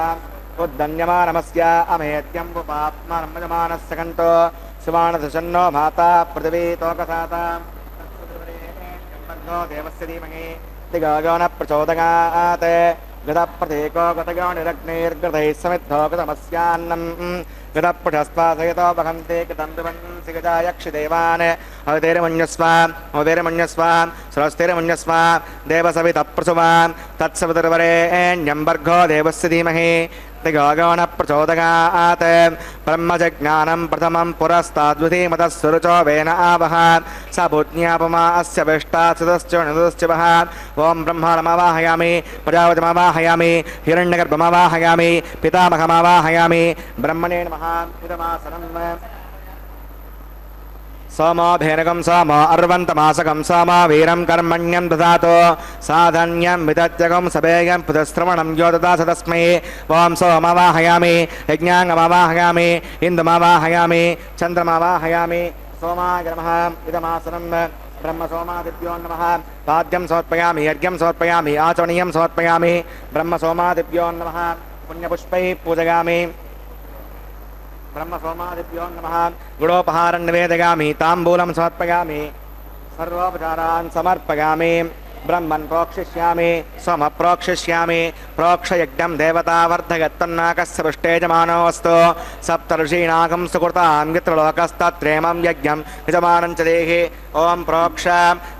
ఉద్దన్యమానమస్య అమేత్యం ఉపాత్మానమజమానస్య కంతో సువాణధుషన్నో మాతా పృథివీ తోకసాతా దేవస్య ధీమహి దిగాగోన ప్రచోదయాత్ గతప్రతీకో గతగోనిరగ్నిర్గతైः సమిద్ధో గతమస్యాన్నం గతపృషస్వాసయతో వహంతే గతం వివంసి గజాయక్షిదేవాన్ అవతేరమన్యస్వ అవతేరమన్యస్వ స్వస్తిరమన్యస్వ దేవసవిత ప్రసువాన్ తత్సవితుర్వరేణ్యం భర్గో దేవస్య ధీమహి దిగాగోన ప్రచోదయాత్ బ్రహ్మజజ్ఞానం ప్రథమం పురస్తాద్విధీమతः సురుచో వేన ఆవహ స భూజ్ఞాపమా అస్య విష్టాశ్చితశ్చ వహ ఓం బ్రహ్మాణమవాహయామి ప్రజాపతిమవాహయామి హిరణ్యగర్భమవాహయామి పితామహమవాహయామి బ్రహ్మణే నమః ఇదమాసనం सोमो भेनकं सोमो अर्वन्तमासकं सोमो वीरं कर्मण्यं ददातो साधन्यं विदत्यकं सभेयं पुतस्त्रवणं यो ददास तस्मै ओं सोमवाहयामि यज्ञाङ्गमवाहयामि इन्दुमवाहयामि चन्द्रमवाहयामि सोमाय नमः इदमासनं ब्रह्मसोमादिभ्यो नमः पाद्यं समर्पयामि यज्ञं समर्पयामि आचमनीयं समर्पयामि ब्रह्मसोमादिभ्यो नमः पुण्यपुष्पैः पूजयामि ब्रह्मसोमादिभ्यो नमः गुडोपहारं निवेदयामि ताम्बूलं समर्पयामि सर्वोपचारान् समर्पयामि ब्रह्मन् प्रोक्षिष्यामि सोम प्रोक्षिष्यामि प्रोक्षयज्ञं देवतावर्धगत्तन्नाकस्य पृष्ठेजमानोऽस्तु सप्तर्षीणाकं सुकृतां यत्रलोकस्तत्रेमं यज्ञं यजमानं च देहि ॐ प्रोक्ष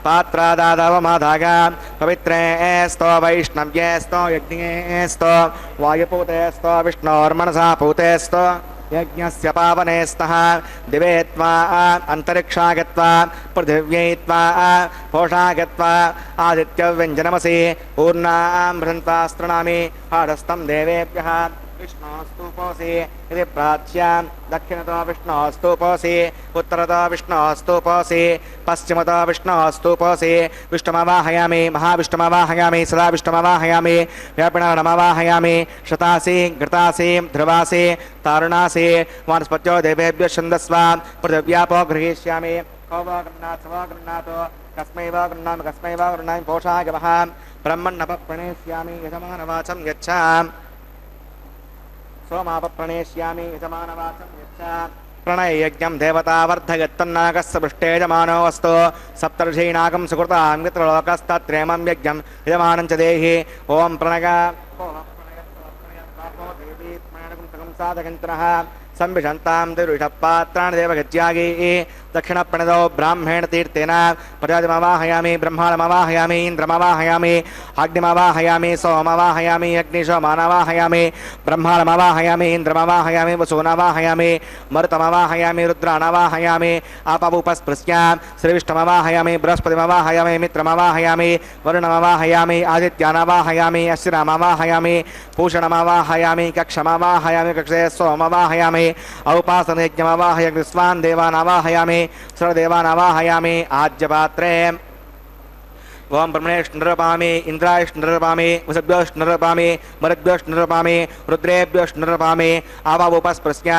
पात्रादादवमादाग पवित्रे स्तो वैष्णव्ये स्तो यज्ञे स्तो वायुपूते स्तो विष्णोर्मनसा पूते स्तो यज्ञस्य पावने स्तः दिवे त्वा अन्तरिक्षा गत्वा पृथिव्यै त्वा पोषा गत्वा आदित्यव्यञ्जनमसि पूर्णां बृहन्त्वास्तृणामि हाडस्तं देवेभ्यः विष्णोस्तूपोऽसि इति प्राच्य दक्षिणतो विष्णोस्तूपोऽसि उत्तरतो विष्णोस्तूपोऽसि पश्चिमतो विष्णोस्तूपोऽसि विष्णुमवाहयामि महाविष्णुमवाहयामि सदा विष्णुमवाहयामि व्यापिणमवाहयामि शतासि घृतासि ध्रुवासि तारुणासि वनस्पत्यो देवेभ्यः छन्दस्व पृथिव्यापो गृहीष्यामि को वा गृह्णात् स वा गृह्णातु कस्मै वा गृह्णामि पोषागवः ब्रह्मण्णपप्रणेष्यामि यजमानवाचं यच्छ सोमापप्रणेष्यामि यजमानवाचं यच्छ प्रणययज्ञं देवतावर्धयत्तन्नाकस्य पृष्ठेजमानोऽस्तु सप्तर्षीणाकं सुकृतां यत्रलोकस्तत्रेमं यज्ञं यजमानं च देहि ॐ प्रणय साधकन्तरः संविशन्तां तिरुषपात्राणि देवगज्यागी दक्षिणप्रणदौ ब्राह्मेण तीर्थेन प्रजातिमवाहयामि ब्रह्माणमवाहयामि इन्द्रमवाहयामि अग्निमवाहयामि सोमवाहयामि अग्निशोमानवाहयामि ब्रह्माणमवाहयामि इन्द्रमवाहयामि वसूनवाहयामि मरुतमवाहयामि रुद्राणवाहयामि आपवुपस्पृश्य श्रीविष्णुमवाहयामि बृहस्पतिमवाहयामि मित्रमवाहयामि वरुणमवाहयामि आदित्यानवाहयामि अश्विनमवाहयामि पूषणमवाहयामि कक्षमवाहयामि कक्षे सोमवाहयामि औपासनयज्ञमवाहयामि स्वान् देवानवाहयामि सर्वदेवानवाहयामि आज्यपात्रे ओम ब्रह्मणेष्णुरपामि इंद्रायष्णुरपामि वसुभ्योष्णुरपामि मरुद्भ्योष्णुरपामि रुद्रेभ्योष्णुरपामि आवावुपस्पृश्य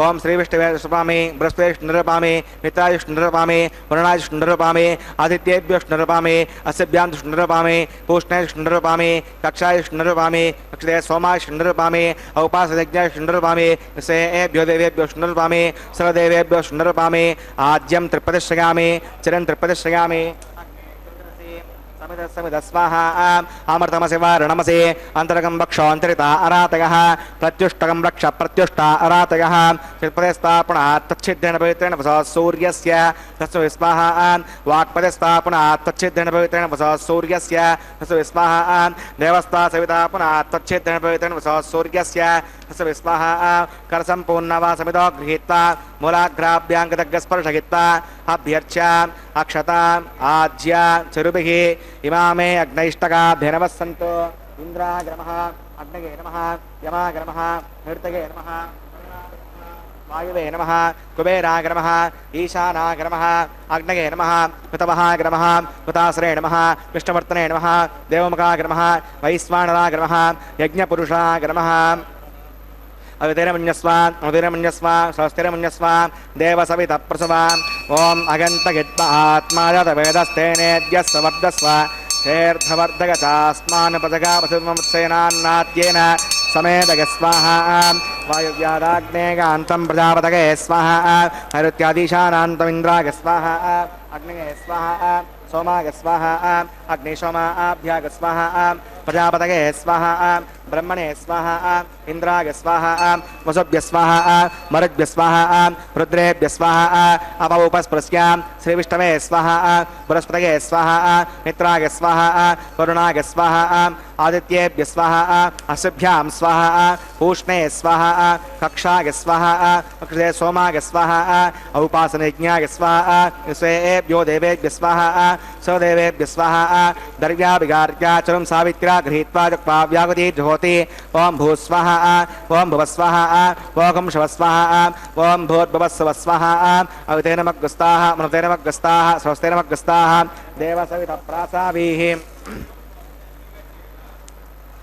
ओम श्रीविष्णुवेष्णुरपामि बृहस्पतिष्णुरपामि मित्रायष्णुरपामि वरुणायष्णुरपामि आदित्येभ्योष्णुरपामि अस्यभ्यान्तुष्णुरपामि पूष्णेष्णुरपामि कक्षायष्णुरपामि कक्षे सोमायष्णुरपामि औपासयज्ञायष्णुरपामि सेभ्यो देवेभ्योष्णुरपामि सर्वदेवेभ्योष्णुरपामि आज्यं त्रिपतिश्रयामि चिरं त्रिपतिश्रयामि स्वाहा अमृतमसि वारणमसि अंतरकं वक्षोऽन्तरिता अरातयः प्रत्युष्टकं रक्ष प्रत्युष्टा अरातयः चित्पदे स्थापनात् तच्छिद्रेण पवित्रेण वसः सूर्यस्य तस्य स्वाहा वाक्पदे स्थापनात् तच्छिद्रेण पवित्रेण वसः सूर्यस्य तस्य स्वाहा देवस्था सविता पुनः तच्छिद्रेण पवित्रेण वसः सूर्यस्य तस्य स्वाहा करसम्पूर्णवा समितो गृहीत्वा मूलाग्राभ्याङ्गदग्गस्पर्शयित्वा अभ्यर्च्य अक्षता आज्य चरुभिः इमामे अग्नैष्टकाभ्यनवः सन्तु इन्द्राय नमः अग्नये नमः यमाय नमः नृतये नमः वायुवे नमः कुबेराय नमः ईशानाय नमः अग्नये नमः कृतवहाय नमः कृताश्रये नमः विष्णुवर्तने नमः देवमुखाय नमः वैश्वानराय नमः यज्ञपुरुषाय नमः अवितिरमन्यस्व स्वस्तिरमन्यस्व देवसवितप्रसव ओम अगन्तगित्वा आत्मायतवेदस्तेनेद्यस्व वर्धस्व शेर्धवर्धगतास्मान्पदगावसुमत्सेनान्नाद्येन समेदग स्वाहा वायुव्यादाग्नेगान्तं प्रजापतये स्वाहा नैऋत्यादीशानान्तमिन्द्राय स्वाहा अग्नये स्वाहा सोमाय स्वाहा अग्निशोमाभ्याग स्वाहा प्रजापतये स्वाहा ब्रह्मणे स्वाहा इंद्राय स्वाहा वसुभ्य स्वाहा मरुद्भ्य स्वाहा रुद्रेभ्य स्वाहा अपौपस्पृश्य श्रीविष्णवे स्वाहा बृहस्पतये स्वाहा मित्राय स्वाहा वरुणाय स्वाहा आदित्येभ्य स्वाहा अश्विभ्यां स्वाहा पूष्णे स्वाहा कक्षाय स्वाहा अक्षे सोमाय स्वाहा औपासनयज्ञाय स्वाहा स्वेभ्यो देवेभ्य स्वाहा स्वदेवेभ्य स्वाहा दर्व्याभिगार्याचरं सावित्र्या गृहीत्वा जक्त्वा व्यागति ज्योति ओम भूस्वाहा ओम भुवस्वाहा ओम शवस्वाहा ओम भूर्भुवस्वस्वाहा अवितेनमग्रस्ताः मनतेनमग्रस्ताः स्वस्तेनमग्रस्ताः देवसवितप्रासावीः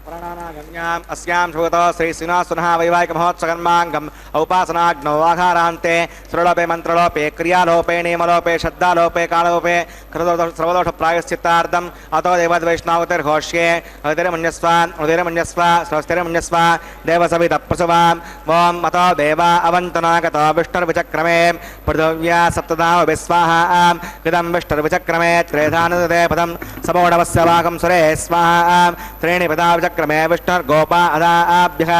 प्राणानागम्याम् अस्यां श्रुतो श्रीश्रीनिवासुनः वैवाहिकमहोत्सकर्माङ्गम् औपासनाग्नौ आघारान्ते सुरलोपे मन्त्रलोपे क्रियालोपे नियमलोपे श्रद्धालोपे कालोपे सर्वदोषप्रायश्चित्तार्थम् अतो देवद्वैष्णवतिर्घोष्ये हृदिर्मन्यस्व हृदिर्मन्यस्व स्वस्तिर्मन्यस्व देवसवितप्रसवाम् ॐ अतो देवा अवन्तनागतो विष्णुर्विचक्रमे पृथिव्या सप्तदाव विस्वाहा इदं विष्णुर्विचक्रमे त्रेधानुदे पदं समोणवस्य वाकं सुरे स्वाहा त्रीणि पदा विचक्रमे विष्णुर्गोपा अदाभ्यः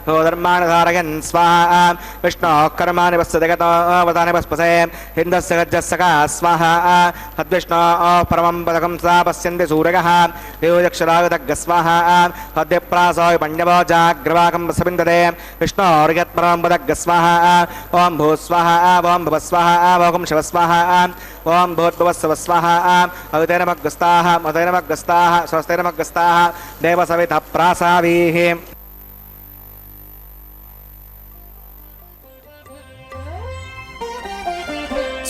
धर्मानुधारयन् स्वाहा विष्णोः कर्माणि वस्य जगतोवतानि वस्पसे हिन्दस्य गज्जस्सका स्वाहा तद्विष्णोः परमं पदकं सा पश्यन्ति सूरयः देवदक्षरागदग्ग स्वाहा तद्यप्रासोय पण्यवो जाग्रवाकं वसविन्दते विष्णोर्यत्परमं पदग्ग स्वाहा ॐ भूस्वाहा ॐ भवस्वाहा ॐ शिवस्वाहा ॐ भूर्भुवस्सव स्वाहा अवितैरमग्रस्ताः मधैरमग्रस्ताः स्वस्तिरमग्रस्ताः देवसवितः प्रासावीः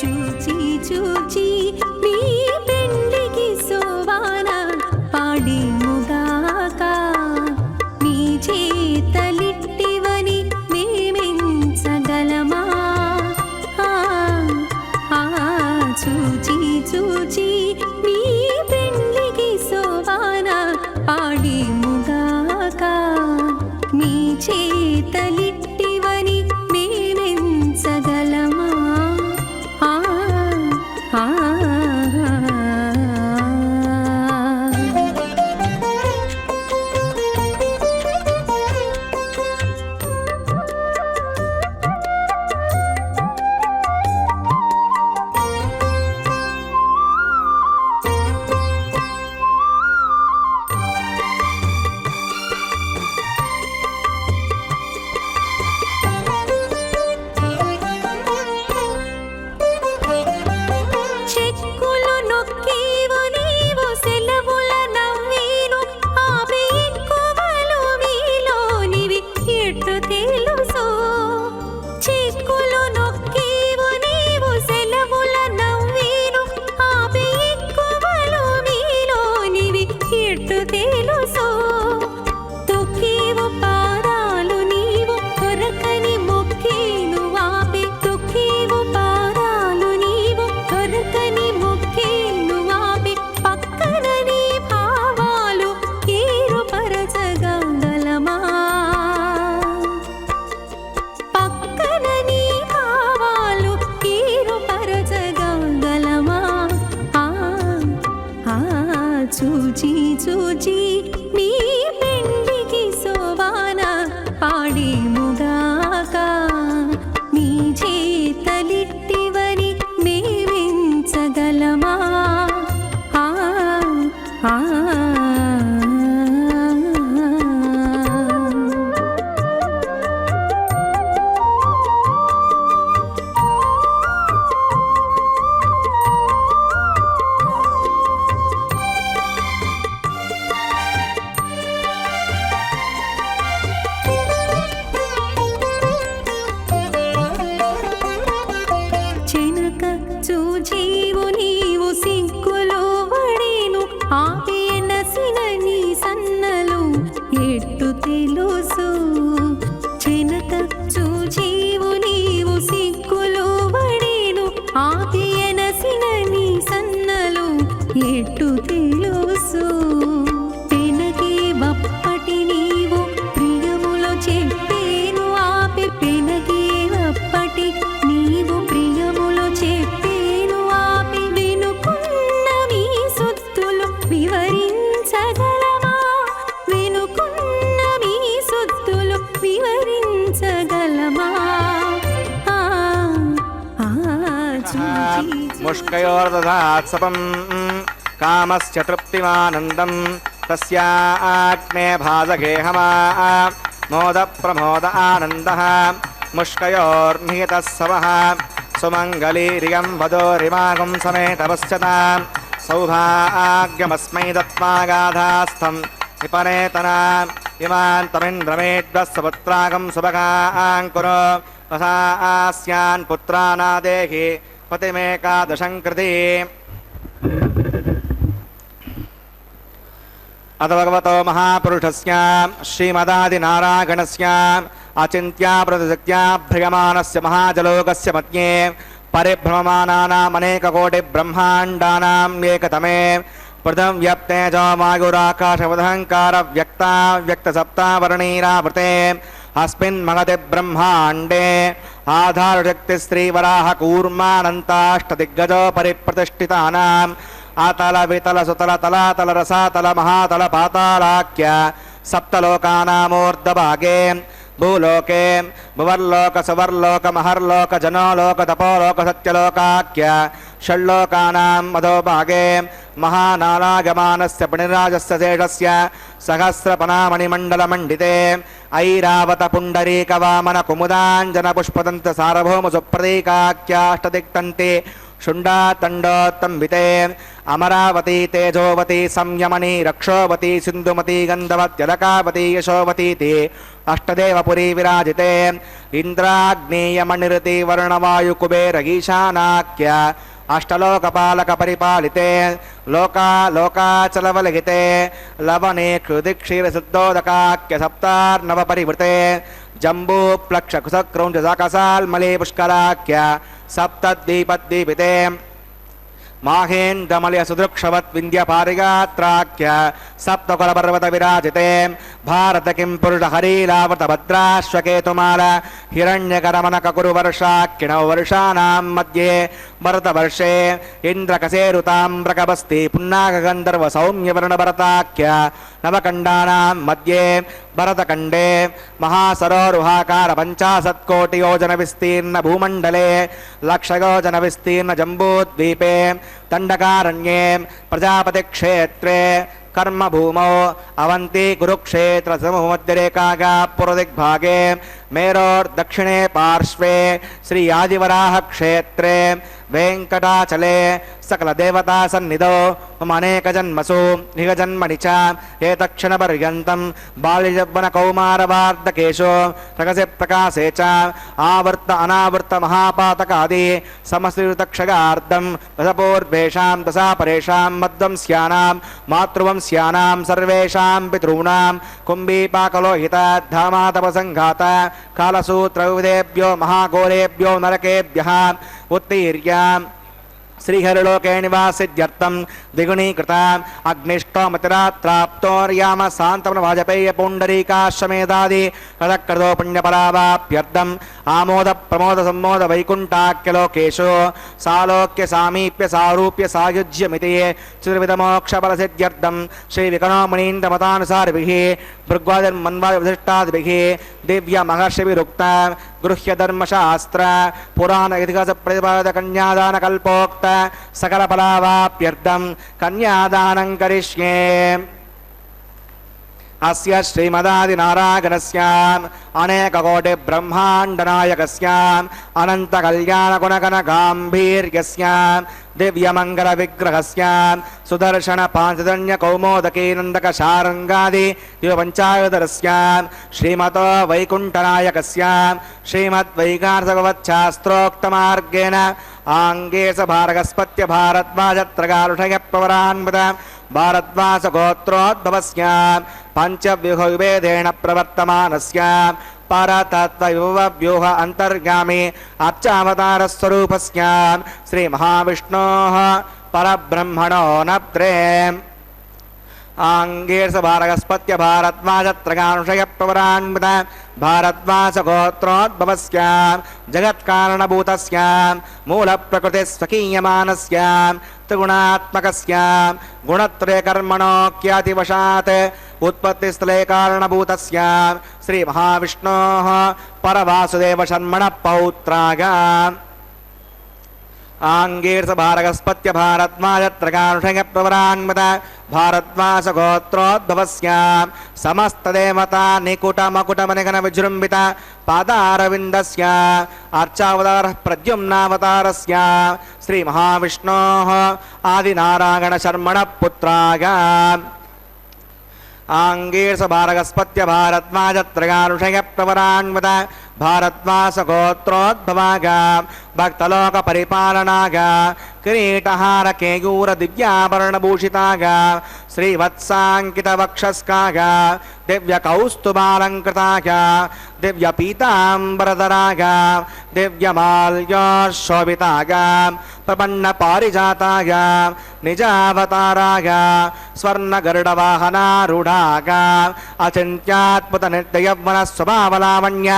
చూచి చూచి మీ పెండికి సోవాన పాడిముగాక మీ చేతలిట్టివని మేమెంచగలమా చూచి చూచి మీ పెండికి సోవాన పాడిముగాక మీ చేతలిట్టివని మేమెంచగలమా చూచి చూచి మీ పెండికి సోవాన పాడిముగాక మీ చేతలిట్టివని మేమెంచగలమా చూజీవు నీవు సిగ్గులో వడేను ఆపేనసిన నీ సన్నలు ఎట్టు తెలుసు చెనక చూజీవు నీవు సిగ్గులో వడేను ఆపేనసిన నీ సన్నలు ఎట్టు తెలుసు పెనకే బప్పటి నీవు ప్రియములో చెప్పేను ఆపి పెనకే బప్పటి నీవు ప్రియములో చెప్పేను ఆపి వెనుకున్న మీ సొత్తులు వివరించగలమా వెనుకున్న మీ సొత్తులు వివరించగలమా ముష్కయోర్దధాత్సపం కామస్య తృప్తిమానందం తస్యాగ్నే భాజగేహమా మోద ప్రమోద ఆనందః ముష్కయోర్నిహితः సవః సుమంగళీరియం వదోరిమాగం సమేతపశ్చతాం సౌభాగ్యమస్మై దత్మాగాధాస్థం విపరేతనాం ఇమాన్ తమింద్రమేడ్వస్సపుత్రాగం సుభగాంకురో వసాస్యాన్ పుత్రానాదేహి పతిమేకాదశం కృతి अथ भगवतो महापुरुषस्य श्रीमदादिनारायणस्य अचिन्त्या प्रतिशक्त्या भ्रियमाणस्य महाजलोकस्य मध्ये परिभ्रममानानामनेककोटिब्रह्माण्डानाम् एकतमे पृथिव्यप्तेजो वायुराकाशवदहङ्कार व्यक्ता व्यक्तसप्तावर्णीरावृते अस्मिन् महति ब्रह्माण्डे आधारशक्तिस्त्रीवराह कूर्मानन्ताष्टदिग्गजो परिप्रतिष्ठितानाम् आतल वितल सुतल तलातल रसातल महातल पातालाख्य सप्तलोकानामूर्धभागे भूलोके भुवर्लोक सुवर्लोक महर्लोक जनोलोक तपोलोक सत्यलोकाख्य षण्लोकानाम् अधोभागे महानालागमानस्य पुण्यराजस्य शेषस्य सहस्रपनामणिमण्डलमण्डिते ऐरावत पुण्डरीकवामन कुमुदाञ्जनपुष्पदन्त सार्वभौम सुप्रतीकाख्याष्टदिक्तन्ते शुण्डातण्डोत्तम्बिते अमरावती तेजोवती संयमनी रक्षोवती सिन्धुमती गन्धवत्यलकावती यशोवतीति अष्टदेवपुरी विराजिते इन्द्राग्नेयमनिरति वर्णवायुकुबेरगीशानाख्य अष्टलोकपालक परिपालिते लोकाचलवलगिते लवने क्षुदिक्षीरसिद्धोदकाख्य सप्तार्णव परिवृते जम्बूप्लक्षकुसक्रौञ्चसाकसाल्मले पुष्कराख्य सप्तद्वीपद्वीपिते माहेन्द्रमलय सुदृक्षवत् विन्ध्यपारिगात्राख्य सप्तकुलपर्वत विराजिते भारत किं पुरुष हरीलावृत भद्राश्वकेतुमाल हिरण्यकरमन ककुरुवर्षाक्षिणौ वर्षाणां मध्ये भरतवर्षे इन्द्रकसेरुताम्रकबस्ति पुन्नागगन्धर्व सौम्यवर्णभरताख्य नवकण्डानां मध्ये भरतखण्डे महासरोरुहाकार 50 विस्तीर्ण भूमण्डले लक्षयोजन विस्तीर्ण जम्बूद्वीपे दण्डकारण्ये प्रजापतिक्षेत्रे कर्मभूमौ अवन्ती कुरुक्षेत्र समूहमध्यरेखागा पूर्वदिग्भागे मेरोर्दक्षिणे पार्श्वे श्री आदिवराह क्षेत्रे वेङ्कटाचले सकलदेवता सन्निधौ मम अनेकजन्मसु निगजन्मनि च एतत्क्षणपर्यन्तं बाल्ययौवनकौमारवार्धकेषु रकसे प्रकाशे च आवर्त अनावर्त महापातकादि समश्रीतक्षगार्धं दशपूर्वेषां दशापरेषां मध्वंस्यानां मातृवंस्यानां सर्वेषां पितॄणां कुम्भीपाकलोहित धामातपसङ्घात कालसूत्रविदेभ्यो महाघोरेभ्यो नरकेभ्यः उत्तीर्य श्रीहरिलोके निवासित्यर्थं द्विगुणीकृता अग्निष्टोमतिरात्राप्तोर्याम शान्तमन वाजपेय पुण्डरीकाश्वमेधादि कथक्रतो पुण्यपरावाप्यर्थम् आमोद प्रमोद सम्मोद वैकुण्ठाख्यलोकेषु सालोक्य सामीप्य सारूप्य सायुज्यमिति चतुर्विधमोक्षफलसिद्ध्यर्थं श्रीविकणोमुनीन्द्रमतानुसारिभिः भृग्वादिर्मन्वादिविशिष्टादिभिः दिव्य महर्षिभिरुक्त गृह्यधर्मशास्त्र पुराण इतिहास प्रतिपादित कन्यादान कल्पोक्त सकल फलावाप्यर्थं कन्यादानं करिष्ये। अस्य श्रीमदादिनारायणस्य अनेककोटि ब्रह्माण्डनायकस्य अनन्तकल्याणगुणगणगाम्भीर्यस्य दिव्यमङ्गलविग्रहस्य सुदर्शन पाञ्चजन्यकौमोदकीनन्दकशारङ्गादि दिवपञ्चायुधरस्य श्रीमतो वैकुण्ठनायकस्य श्रीमद्वैगार्धभगवच्छास्त्रोक्तमार्गेण आङ्गेश भारगस्पत्य भारद्वाजत्रगारुषयप्रवरान्वित भारद्वासगोत्रोद्भवस्य पञ्चव्यूहविभेदेन प्रवर्तमानस्य परतत्त्वव्यूह अन्तर्गामी अर्चावतारस्वरूपस्य श्रीमहाविष्णोः परब्रह्मणो नप्त्रे आङ्गीर्ष भारगस्पत्य भारद्वाजत्रगानुषयप्रवरान्वित भारद्वासगोत्रोद्भवस्य जगत्कारणभूतस्य मूलप्रकृतिस्वकीयमानस्य त्रिगुणात्मकस्य गुणत्रयकर्मणोऽख्यातिवशात् उत्पत्तिस्थले कारणभूतस्य श्रीमहाविष्णोः परवासुदेवशर्मणः पौत्राग आङ्गीर्ष भारगस्पत्य भारद्वाजत्रगानुषयप्रवरान्वित भारद्वासगोत्रोद्भवस्य समस्तदेवता निकुटमकुटमनिगणविजृम्भित पादारविन्दस्य अर्चावतारः प्रद्युम्नावतारस्य श्रीमहाविष्णोः आदिनारायणशर्मणः पुत्राग आङ्गीर्ष भारगस्पत्य भारद्वाजत्रगानुषयप्रवरान्वित భారద్వాసగోత్రోద్భవాగా భక్తలోక పరిపాలనాగా కిరీటహార కేయూర దివ్యాభరణభూషితాగా శ్రీవత్సాంకిత వక్షస్కాగా దివ్య కౌస్తుభాలంకృతాగా దివ్య పీతాంబరధరాగా దివ్యమాల్యోశోభితాగా ప్రపన్న పారిజాతాగా నిజావతారాగా స్వర్ణ గరుడవాహనారూఢాగా అచింత్యాత్మత నిర్దయవ్వన స్వభావలావణ్య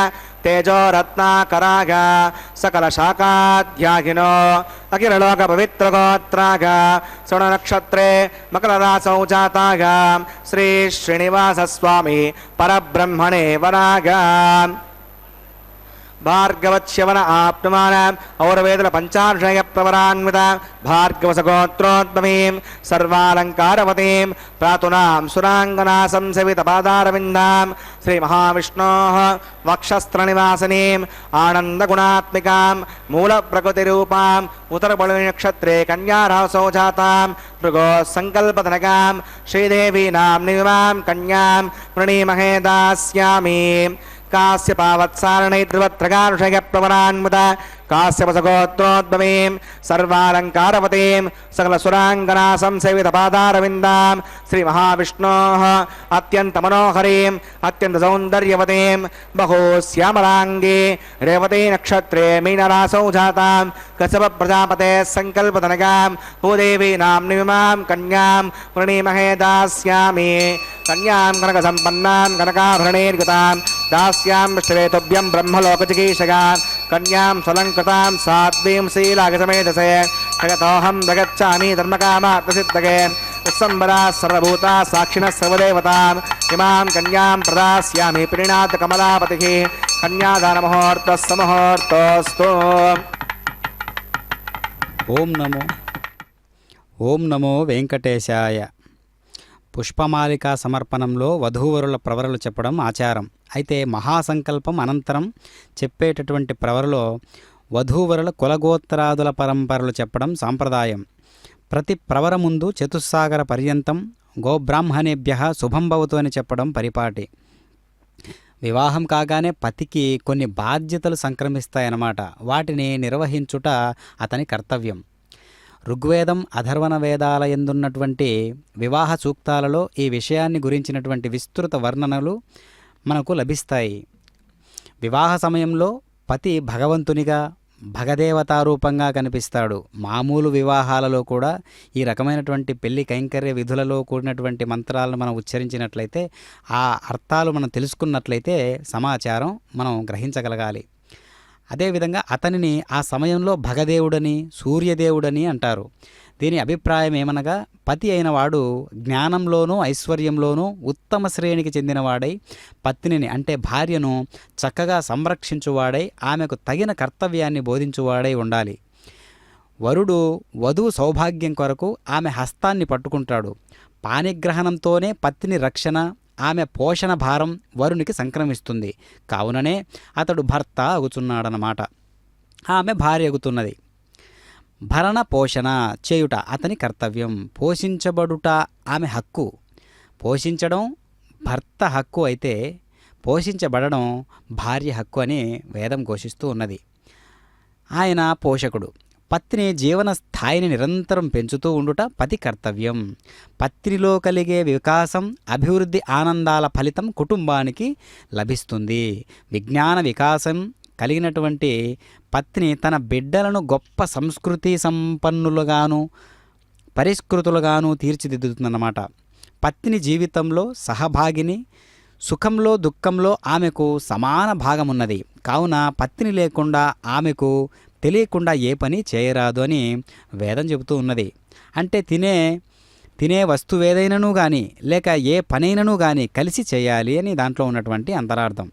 తేజోరత్నాకరాగా సకల శాఖాధ్యాగినో అఖిలలోక పవిత్రగోత్రాగా శ్రవణనక్షత్రే మకరరాసౌ జాతాగా శ్రీ శ్రీనివాస స్వామి పరబ్రహ్మణే వరాగా భార్గవత్స్యవన ఆప్నుమాన ఔరవేదుల పంచాక్షయ ప్రవరాన్విత భార్గవసగోత్రోద్భవీం సర్వాలంకారవతీం ప్రాతునాం సురాంగనా సంసవిత పాదారవిందాం శ్రీ మహావిష్ణోః వక్షస్త్రనివాసినీం ఆనందగుణాత్మికాం మూల ప్రకృతిరూపాం ఉత్తరబళి నక్షత్రే కన్యారాసౌ జాతాం భృగో సంకల్పతనకాం శ్రీదేవీనాం నివాం కన్యాం ప్రణీమహే దాస్యామి కాశ్యపావత్సారణైర్వత్రగారుషయ ప్రవరాన్ముద కాశ్యపసగోత్రోద్భవీం సర్వాలంకారవతీం సకలసురాంగనా సంసేవిత పాదారవిందాం శ్రీ మహావిష్ణోః అత్యంత మనోహరీం అత్యంత సౌందర్యవతీం బహూశ్యామలాంగీ రేవతీ నక్షత్రే మీనరాసౌ జాతాం కశ్యప ప్రజాపతే సంకల్పతనగాం భూదేవీనాం నివిమాం కన్యాం ప్రణీమహే దాస్యామి కన్యాం కనక సంపన్నాం కనకాభరణైర్గతాం దాస్యాం శ్రేతుభ్యం బ్రహ్మలోకచికీషగాం కన్యాం స్వలంకృతాం సాత్వీం శీలాగసమేధసే జగతోహం జగచ్చామి ధర్మకామార్థసిద్ధగే విస్సంబరా సర్వభూతా సాక్షిణः సర్వదేవతాం ఇమాం కన్యాం ప్రదాస్యామి ప్రీణాత్ కమలాపతిః కన్యాదానముహూర్తः సముహూర్తోస్తు. ఓం నమో వెంకటేశాయ. పుష్పమాలికా సమర్పణంలో వధూవరుల ప్రవరలు చెప్పడం ఆచారం. అయితే మహాసంకల్పం అనంతరం చెప్పేటటువంటి ప్రవరలో వధూవరుల కులగోత్రాదుల పరంపరలు చెప్పడం సాంప్రదాయం. ప్రతి ప్రవర ముందు చతుస్సాగర పర్యంతం గోబ్రాహ్మణేభ్య శుభం భవతు అని చెప్పడం పరిపాటి. వివాహం కాగానే పతికి కొన్ని బాధ్యతలు సంక్రమిస్తాయన్నమాట. వాటిని నిర్వహించుట అతని కర్తవ్యం. ఋగ్వేదం అథర్వణ వేదాల యందున్నటువంటి వివాహ సూక్తాలలో ఈ విషయాన్ని గురించినటువంటి విస్తృత వర్ణనలు మనకు లభిస్తాయి. వివాహ సమయంలో పతి భగవంతునిగా భగదేవతారూపంగా కనిపిస్తాడు. మామూలు వివాహాలలో కూడా ఈ రకమైనటువంటి పెళ్లి కైంకర్య విధులలో కూడినటువంటి మంత్రాలను మనం ఉచ్చరించినట్లయితే, ఆ అర్థాలు మనం తెలుసుకున్నట్లయితే సమాచారం మనం గ్రహించగలగాలి. అదేవిధంగా అతనిని ఆ సమయంలో భగదేవుడని సూర్యదేవుడని అంటారు. దీని అభిప్రాయం ఏమనగా, పతి అయిన వాడు జ్ఞానంలోనూ ఐశ్వర్యంలోనూ ఉత్తమ శ్రేణికి చెందినవాడై పత్నిని అంటే భార్యను చక్కగా సంరక్షించువాడై ఆమెకు తగిన కర్తవ్యాన్ని బోధించువాడై ఉండాలి. వరుడు వధువు సౌభాగ్యం కొరకు ఆమె హస్తాన్ని పట్టుకుంటాడు. పాణిగ్రహణంతోనే పత్ని రక్షణ, ఆమె పోషణ భారం వరునికి సంక్రమిస్తుంది. కావుననే అతడు భర్త అగుతున్నాడనమాట, ఆమె భార్య అగుతున్నది. భరణ పోషణ చేయుట అతని కర్తవ్యం. పోషించబడుట ఆమె హక్కు. పోషించడం భర్త హక్కు అయితే పోషించబడడం భార్య హక్కు అని వేదం ఘోషిస్తూ ఉన్నది. ఆయన పోషకుడు. పత్ని జీవన స్థాయిని నిరంతరం పెంచుతూ ఉండుట పతి కర్తవ్యం. పత్నిలో కలిగే వికాసం, అభివృద్ధి, ఆనందాల ఫలితం కుటుంబానికి లభిస్తుంది. విజ్ఞాన వికాసం కలిగినటువంటి పత్ని తన బిడ్డలను గొప్ప సంస్కృతి సంపన్నులుగాను పరిష్కృతులుగాను తీర్చిదిద్దుతుందన్నమాట. పత్ని జీవితంలో సహభాగిని, సుఖంలో దుఃఖంలో ఆమెకు సమాన భాగమున్నది. కావున పత్ని లేకుండా ఆమెకు తెలియకుండా ఏ పని చేయరాదు అని వేదం చెబుతూ ఉన్నది. అంటే తినే వస్తువేదైనను కానీ లేక ఏ పనైనను కానీ కలిసి చేయాలి అని దాంట్లో ఉన్నటువంటి అంతరార్థం.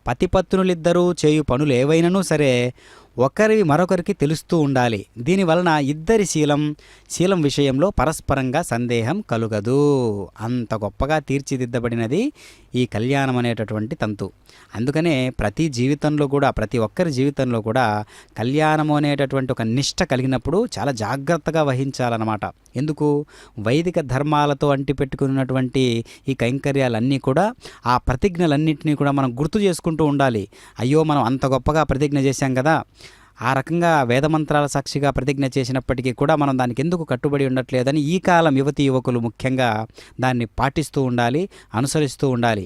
పతిపత్నులిద్దరూ చేయు పనులు ఏవైనను సరే ఒకరి మరొకరికి తెలుస్తూ ఉండాలి. దీనివలన ఇద్దరి శీలం విషయంలో పరస్పరంగా సందేహం కలుగదు. అంత గొప్పగా తీర్చిదిద్దబడినది ఈ కళ్యాణం అనేటటువంటి తంతు. అందుకనే ప్రతి ఒక్కరి జీవితంలో కూడా కళ్యాణము అనేటటువంటి ఒక నిష్ట కలిగినప్పుడు చాలా జాగ్రత్తగా వహించాలన్నమాట. ఎందుకు? వైదిక ధర్మాలతో అంటిపెట్టుకున్నటువంటి ఈ కైంకర్యాలన్నీ కూడా ఆ ప్రతిజ్ఞలన్నింటినీ కూడా మనం గుర్తు చేసుకుంటూ ఉండాలి. అయ్యో, మనం అంత గొప్పగా ప్రతిజ్ఞ చేశాం కదా, ఆ రకంగా వేదమంత్రాల సాక్షిగా ప్రతిజ్ఞ చేసినప్పటికీ కూడా మనం దానికి ఎందుకు కట్టుబడి ఉండట్లేదని ఈ కాలం యువకులు ముఖ్యంగా దాన్ని పాటిస్తూ ఉండాలి, అనుసరిస్తూ ఉండాలి.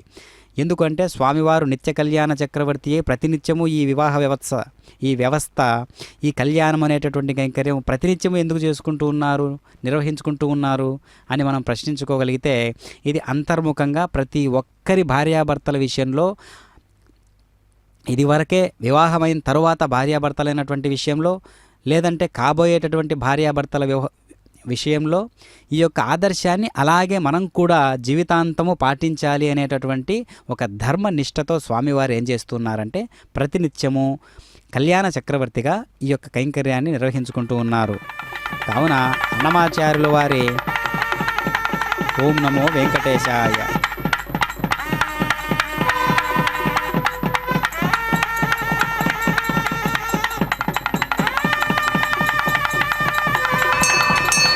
ఎందుకంటే స్వామివారు నిత్య కళ్యాణ చక్రవర్తియే. ప్రతినిత్యము ఈ వివాహ వ్యవస్థ ఈ కళ్యాణం అనేటటువంటి కైంకర్యం ప్రతినిత్యము ఎందుకు నిర్వహించుకుంటూ ఉన్నారు అని మనం ప్రశ్నించుకోగలిగితే, ఇది అంతర్ముఖంగా ప్రతి ఒక్కరి భార్యాభర్తల విషయంలో, ఇదివరకే వివాహమైన తరువాత భార్యాభర్తలైనటువంటి విషయంలో, లేదంటే కాబోయేటటువంటి భార్యాభర్తల విషయంలో ఈ యొక్క ఆదర్శాన్ని అలాగే మనం కూడా జీవితాంతము పాటించాలి అనేటటువంటి ఒక ధర్మ నిష్టతో స్వామివారు ఏం చేస్తున్నారంటే ప్రతినిత్యము కళ్యాణ చక్రవర్తిగా ఈ యొక్క కైంకర్యాన్ని నిర్వహించుకుంటూ ఉన్నారు. కావున అన్నమాచార్యుల వారి ఓం నమో వెంకటేశాయ.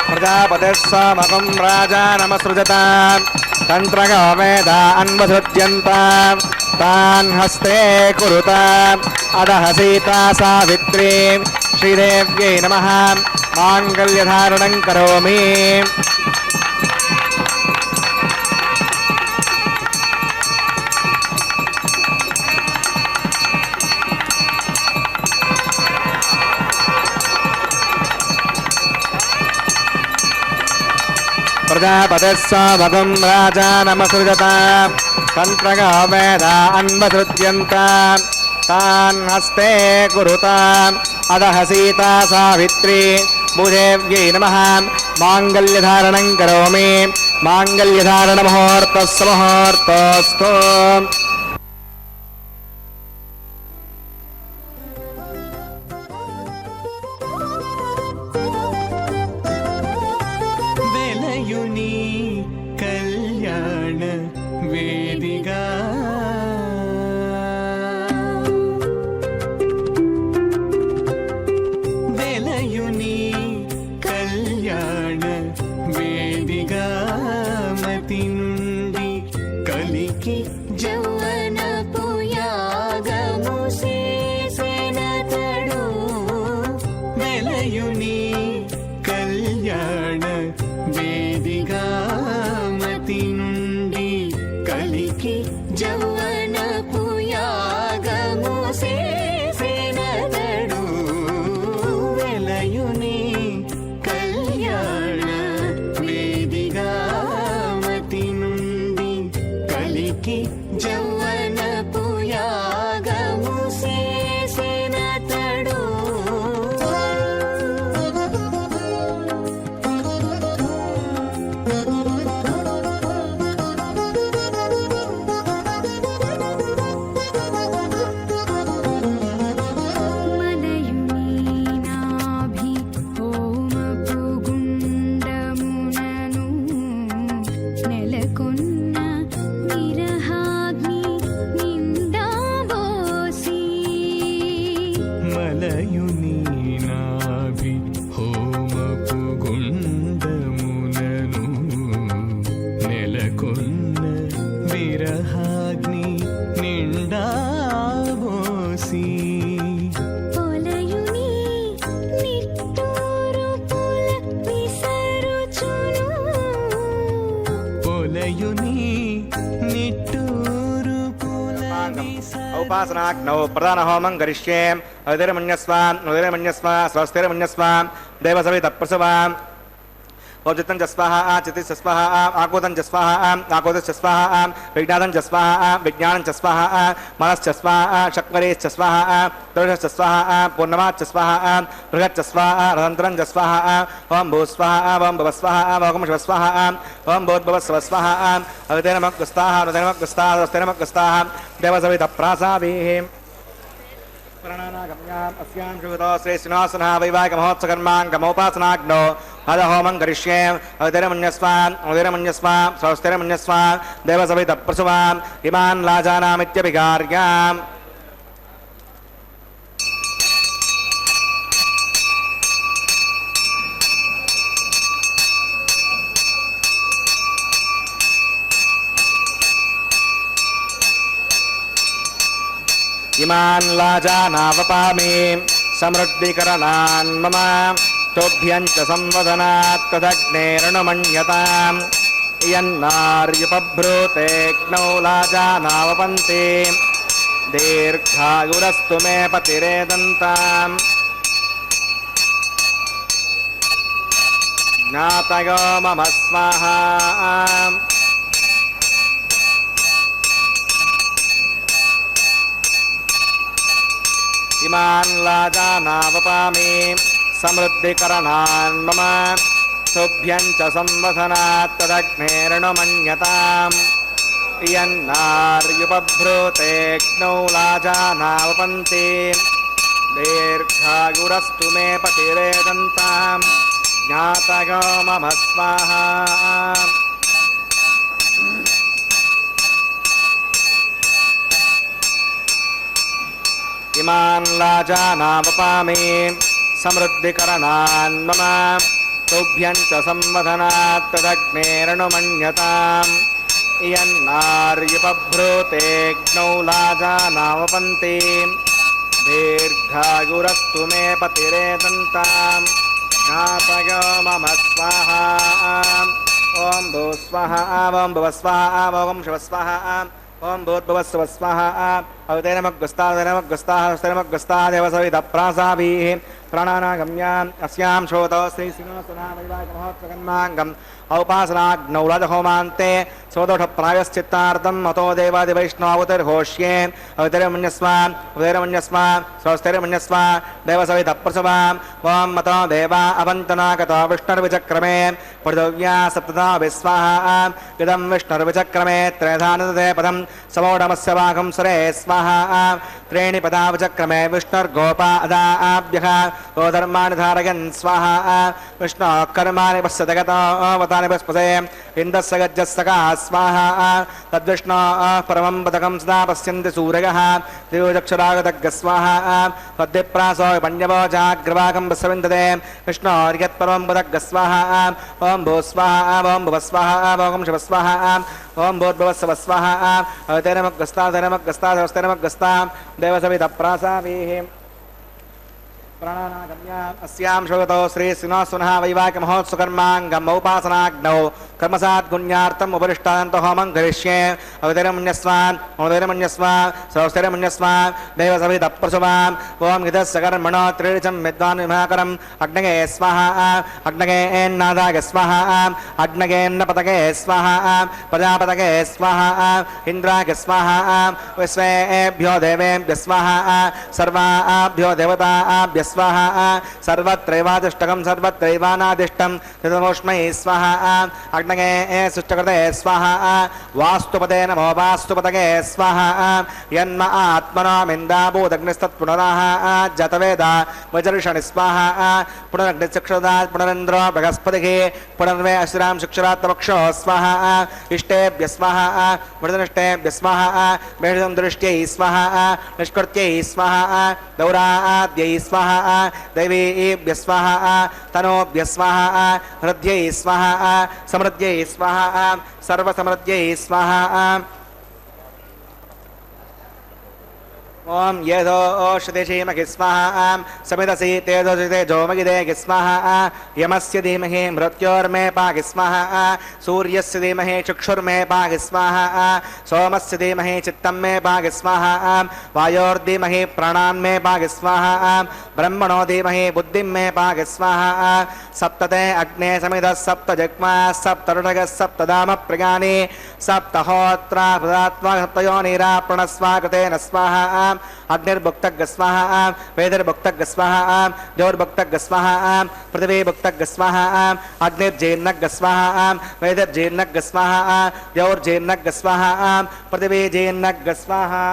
ప్రజాపతిస్సామకం రాజానమసృజత తంత్రగా వేద అన్వసృజ్యంత తాన్ హస్తే కురుత అదహ సీతా సావిత్రీ శ్రీదేవ్యై నమః మాంగళ్యధారణం కరోమి. ప్రజాపతిస్సామకం రాజానమసృజత తంత్రగా వేద అన్వసృజ్యంత తాన్ హస్తే కురుత అదహ సీతా సావిత్రీ భూదేవ్యై నమః మాంగళ్యధారణం కరోమి. మాంగళ్యధారణ ముహూర్తస్సు ముహూర్తోస్తు. ఉపాసనాగ్నౌ ప్రధాన హోమం కరిష్యే. ఉదయమన్యస్వ స్వస్తిరమన్యస్వ దేవసవిత ప్రసవ. ఓజితం జస్వాహ చితిస్ స్వాహ ఆకూతం జస్వాహ ఆకూతశ్చ స్వాహ విజ్ఞాతం జస్వాహ విజ్ఞానం చస్వాహ మనశ్చ స్వాహ శక్వరేశ్చ స్వాహ దోషశ్చ స్వాహ పూర్ణమాచ్చ స్వాహ బృహచ్చ స్వాహ రతంత్రం జస్వాహ. ఓం భూస్వాహ ఓం భవస్వాహ ఓం శివస్వాహ ఓం భూద్భవస్వ స్వాహ. అవితేనమగ్రస్తాః హృదయనమగ్రస్తాః స్వస్తినమగ్రస్తాః దేవసవిత ప్రాసాభిః. प्रणनागम्याम् अस्यां श्रुतो श्रीश्रीनिवासनः वैवाहिकमहोत्सकर्माङ्गमोपासनाग्नो हदहोमं करिष्ये अवतिरमन्यस्व स्वस्तिरमन्यस्व देवसवितप्रसुवाम् इमान् लाजानामित्यभिकार्याम् इमान् लाजानावपामि समृद्धिकरणान् मम तोभ्यं च संवदनात् तदग्नेरणुमन्यताम् यन्नार्युपभ्रूतेऽग्नौ लाजानावपन्ति दीर्घायुरस्तु मे पतिरेदन्ताम् ज्ञातयो मम स्वाहा इमान् लाजानावपामि समृद्धिकरणान् मम तुभ्यं च संवदनात् तदग्नेरणुमन्यताम् यन्नार्युपभ्रूतेऽग्नौ लाजानावपन्ति दीर्घायुरस्तु मे पतिरेदन्ताम् ज्ञातयो मम स्वाहा इमान् लाजानावपामि समृद्धिकरणान् मम तुभ्यं च संवदनात् तदग्नेरणुमन्यताम् यन्नार्युपभ्रूतेऽग्नौ लाजानावपन्ति दीर्घायुरस्तु मे पतिरेदन्ताम् ज्ञातयो मम स्वाहा ॐ भूस्वाहा ॐ भुवस्वाहा ॐ शिवस्वाहा ॐ भूर्भुवस्सुवः स्वाहा अवतेनमग्गस्तादेवसवितप्रासाभिः प्राणानागम्याम् अस्यां श्रोतो श्रीसिंहासनावैवाहिकमहोत्सकर्माङ्गम् औपासनाग्नौ राजहोमान्ते स्वदोषप्रायश्चित्तार्थं मतो देवादिवैष्णवावतिर्घोष्ये अवतिरमन्यस्व स्वस्तिरमन्यस्व देवसवितप्रसवाम् ॐ मतो देवा अवन्तनागतो विष्णुर्विचक्रमे पृथिव्या सप्तदा विस्वाहा इदं विष्णुर्विचक्रमे त्रयधानदे पदं समोढमस्य वाघं सुरे स्वाहा त्रीणि पदा विचक्रमे विष्णुर्गोपादाभ्यः गोधर्माणि धारयन् स्वाहा विष्णोः कर्माणि पश्यति गतो वतानि पस्पसे इन्दस्य गज्जस्सका स्वाहा तद्विष्णोः परमं पदकं सदा पश्यन्ति सूरयः त्रियोचक्षुरागतज्ञ स्वाहा तद्विप्रासो पण्यवो जाग्रवाकं पश्यविन्दते विष्णोर्यत्परमं पदज्ञ स्वाहा ॐ भूस्वाहा ॐ भुवस्वाहा ॐ शिवस्वाहा ॐ भूर्भुवस्सुवः स्वाहा अवतेनमग्गस्ता देवसवितप्रासाभिः प्राणानागम्याम् अस्यां श्रोतो श्रीश्रीनिवासनः वैवाहिकमहोत्सकर्माङ्गम् औपासनाग्नौ कर्मसाद्गुण्यार्थम् उपरिष्टान्तो होमं करिष्ये अवतिरमन्यस्व स्वस्तिरमन्यस्व देवसवितप्रसवाम् ॐ हितस्य कर्मणो त्रिरिचं विद्वान् विभाकरम् अग्नगे स्वाहा अग्नगेन्नादाय स्वाहा अग्नगेन्नपतगे स्वाहा प्रजापतगे स्वाहा इन्द्राय स्वाहा विश्वेभ्यो देवेभ्यः स्वाहा सर्वाभ्यो देवताभ्यः स्वाहा सर्वत्रैवादिष्टकं सर्वत्रैवानादिष्टं तदमोष्मै स्वाहा अग्नगे सुष्टकृते स्वाहा वास्तुपते नमो वास्तुपतगे स्वाहा यन्म आत्मनो मिन्दाभूदग्निस्तत्पुनराः जतवेद वज्रषणि स्वाहा पुनरग्निशिक्षुदात् पुनरेन्द्रो बृहस्पतिः पुनर्वे अश्रां शिक्षुरात्तवक्षो स्वाहा इष्टेभ्य स्वाहा मृदनिष्टेभ्य स्वाहा मेषं दृष्ट्यै स्वाहा निष्कृत्यै स्वाहा दौराद्यै स्वाहा दैवीभ्य स्वाहा तनोभ्य स्वाहा हृद्यै स्वाहा समृद्ध्यै स्वाहा सर्वसमृद्ध्यै स्वाहा ओम येदो ओषधिषीमहि स्वाहा समिदसि तेजोषिते जोमगिदे स्वाहा यमस्य धीमहि मृत्योर्मे पाहि स्वाहा सूर्यस्य धीमहि चक्षुर्मे पाहि स्वाहा सोमस्य धीमहि चित्तं मे पाहि स्वाहा वायोर्धीमहि प्राणान् मे पाहि स्वाहा ब्रह्मणो धीमहि बुद्धिं मे पाहि स्वाहा सप्तते अग्ने समिदः सप्त जग्मा सप्तऋषगः सप्तधाम प्रियाणि सप्तहोत्रा प्रदात्मा सप्तयोनिराप्रणस्वाकृतेन स्वाहा अग्निर्भुक्तग् स्वाहा वेदर्भुक्तग् स्वाहा द्यौर्भुक्तग् स्वाहा पृथिवीभुक्तग् स्वाहा अग्निर्जीर्णग् स्वाहा वेदर्जीर्णग् स्वाहा द्यौर्जीर्णग् स्वाहा पृथिवीजीर्णग् स्वाहा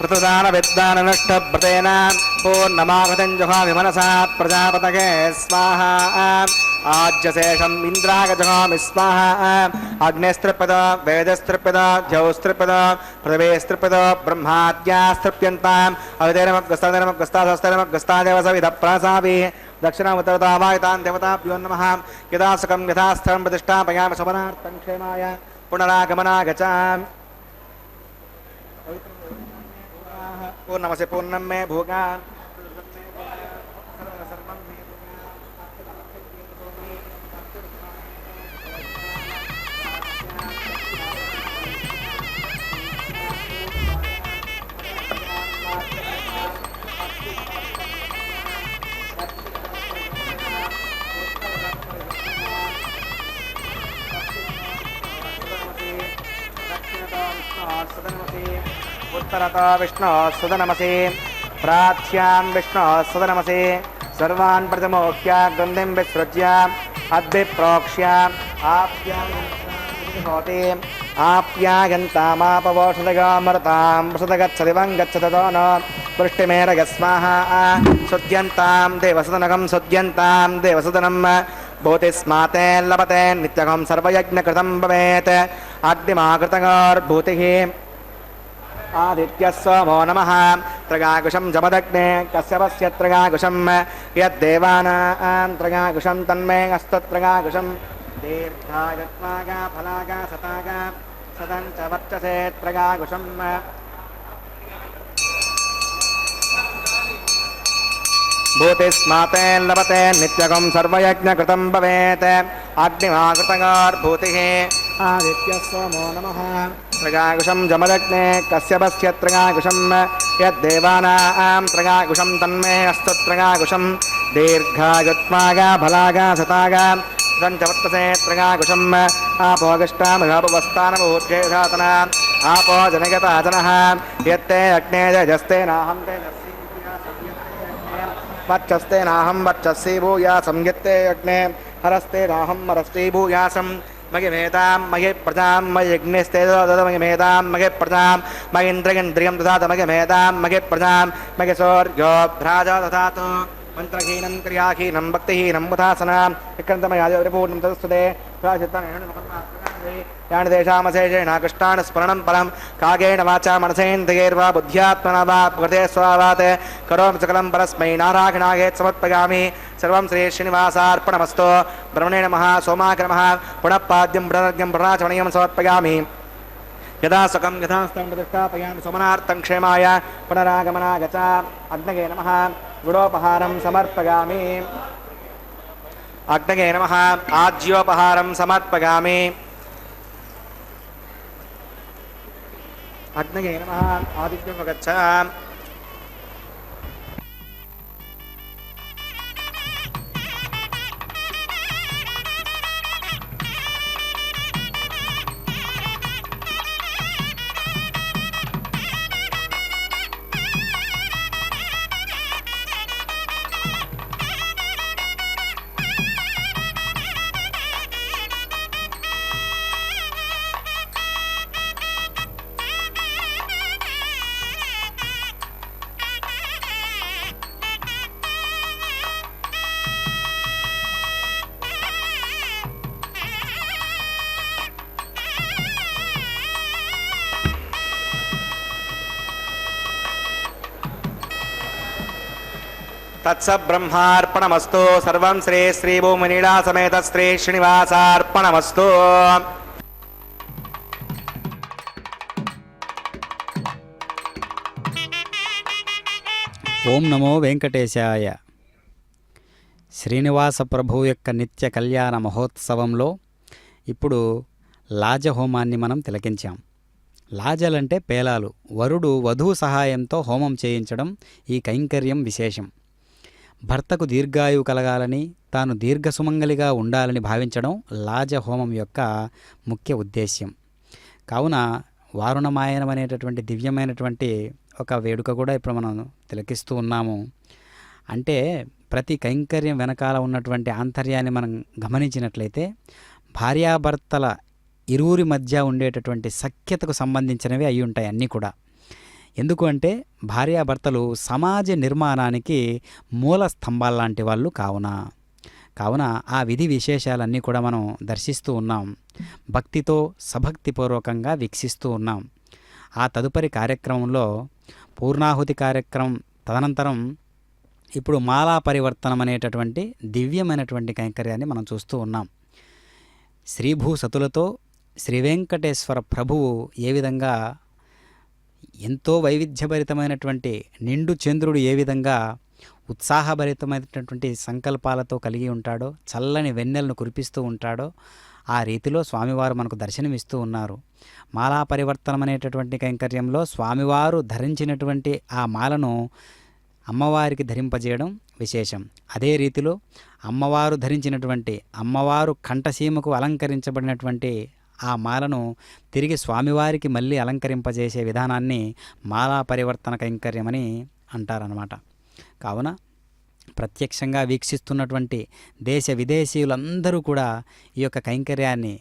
ऋतुदानविद्दाननष्टव्रतेन पूर्णमागतं जुहामि मनसा प्रजापतये स्वाहा आज्यशेषम् इन्द्रागजुहामि स्वाहा अग्निस्त्रिपद वेदस्त्रिपद द्यौस्त्रिपद पृथिवीस्त्रिपद ब्रह्माद्यास्तृप्यन्ताम् अवितेनमग्रस्तादेव सविधप्रासावि दक्षिणमुत्तरतावायतान् देवताभ्यो नमः यदा सुखं यथा स्थलं प्रतिष्ठापयामि शमनार्थं क्षेमाय पुनरागमनागचाम् पूर्णमसि पूर्णं मे भोगा उत्तरतो विष्णो सुदनमसि प्राच्यां विष्णो सुदनमसि सर्वान् प्रतिमोह्य गन्धिं विसृज्य अद्भिप्रोक्ष्य आप्यायन्ति आप्यायन्तामापवोषधगामृतां वसुदगच्छदिवं गच्छतो न वृष्टिमेरगस्वाहा सुद्यन्तां देवसदनकं सुद्यन्तां देवसदनं भूतिस्माते लभते नित्यकं सर्वयज्ञकृतं भवेत् अग्निमाकृतगोर्भूतिः आदित्यः सोमो नमः त्रगाकुशं जमदग्ने कश्यपस्य त्रगाकुशं यद्देवानां त्रगाकुशं तन्मे अस्तत्रगाकुशं दीर्घायत्वागा फलागा सतागा सदं च वर्चसे त्रगाकुशं भूतिस्माते लभते नित्यकं सर्वयज्ञकृतं भवेत् अग्निमाकृतगोर्भूतिः आदित्यः सोमो नमः त्रगाकुशं जमदग्ने कश्यपस्य त्रगाकुशं यद्देवानां त्रगाकुशं तन्मे अस्तु त्रगाकुशं दीर्घायुत्वागा फलागा सतागा सञ्चवर्तसे त्रगाकुशम् आपोगष्टामघापवस्तानमूर्जेधातना आपो जनगता जनः यत्ते अग्ने जस्ते नाहं तेजस्वी वक्षस्ते नाहं वर्चस्वी भूयासं यत्ते अग्ने हरस्ते नाहं हरस्वी भूयासं मगिमेतां महि प्रजां मयिग्निस्ते ददमगिमेतां महि प्रजां महीन्द्रियन्द्रियं ददात मगिमेतां महि प्रजां महि सौर्यो भ्राजा ददातु मन्त्रहीनं क्रियाहीनं भक्तिहीनं मुदासनां विक्रन्तमयादिपूर्णं तदस्तुते यानि तेषामशेषेण कृष्णान् स्मरणं परं कागेण वाचा मनसेन्द्रियैर्वा बुद्ध्यात्मना वा प्रकृते स्वभावात् करोमि सकलं परस्मै नारायणाय समर्पयामि सर्वं श्री श्रीनिवासार्पणमस्तु ब्रह्मणे नमः सोमाय नमः पुनः पाद्यं पुनरर्घ्यं पुनराचमनीयं समर्पयामि यदा सुखं यथा स्थलं प्रतिष्ठापयामि सोमनार्थं क्षेमाय पुनरागमनाय च अग्नये नमः गुडोपहारं समर्पयामि अग्नये नमः आज्योपहारं समर्पयामि अग्नये नमः आदित्यं गच्छ तत्सब्रह्मार्पणमस्तु सर्वं श्री श्रीभूमिनीला समेत श्री श्रीनिवासार्पणमस्तु ఓం నమో వెంకటేశాయ. శ్రీనివాస ప్రభువు యొక్క నిత్య కళ్యాణ మహోత్సవంలో ఇప్పుడు లాజహోమాన్ని మనం తిలకించాం. లాజలంటే పేలాలు. వరుడు వధువు సహాయంతో హోమం చేయించడం ఈ కైంకర్యం విశేషం. భర్తకు దీర్ఘాయువు కలగాలని, తాను దీర్ఘసుమంగలిగా ఉండాలని భావించడం లాజహోమం యొక్క ముఖ్య ఉద్దేశ్యం. కావున వారుణమాయనం అనేటటువంటి దివ్యమైనటువంటి ఒక వేడుక కూడా ఇప్పుడు మనం తిలకిస్తూ ఉన్నాము. అంటే ప్రతి కైంకర్యం వెనకాల ఉన్నటువంటి ఆంతర్యాన్ని మనం గమనించినట్లయితే భార్యాభర్తల ఇరువురి మధ్య ఉండేటటువంటి సఖ్యతకు సంబంధించినవి అయి ఉంటాయి అన్నీ కూడా. ఎందుకు అంటే భార్యాభర్తలు సమాజ నిర్మాణానికి మూల స్తంభాల్లాంటి వాళ్ళు కావున ఆ విధి విశేషాలన్నీ కూడా మనం దర్శిస్తూ ఉన్నాం. భక్తితో సభక్తిపూర్వకంగా వీక్షిస్తూ ఉన్నాం. ఆ తదుపరి కార్యక్రమంలో పూర్ణాహుతి కార్యక్రమం తదనంతరం ఇప్పుడు మాలా పరివర్తనం అనేటటువంటి దివ్యమైనటువంటి కైంకర్యాన్ని మనం చూస్తూ ఉన్నాం. శ్రీభూ సతులతో శ్రీ వెంకటేశ్వర ప్రభువు ఏ విధంగా ఎంతో వైవిధ్యభరితమైనటువంటి నిండు చంద్రుడు ఏ విధంగా ఉత్సాహభరితమైనటువంటి సంకల్పాలతో కలిగి ఉంటాడో, చల్లని వెన్నెలను కురిపిస్తూ ఉంటాడో, ఆ రీతిలో స్వామివారు మనకు దర్శనమిస్తూ ఉన్నారు. మాలా పరివర్తనం అనేటటువంటి కైంకర్యంలో స్వామివారు ధరించినటువంటి ఆ మాలను అమ్మవారికి ధరింపజేయడం విశేషం. అదే రీతిలో అమ్మవారు ధరించినటువంటి అమ్మవారు కంఠసీమకు అలంకరించబడినటువంటి ఆ మాలను తిరిగి స్వామివారికి మళ్ళీ అలంకరింపజేసే విధానాన్ని మాలా పరివర్తన కైంకర్యమని అంటారనమాట. కావున ప్రత్యక్షంగా వీక్షిస్తున్నటువంటి దేశ విదేశీయులందరూ కూడా ఈ యొక్క కైంకర్యాన్ని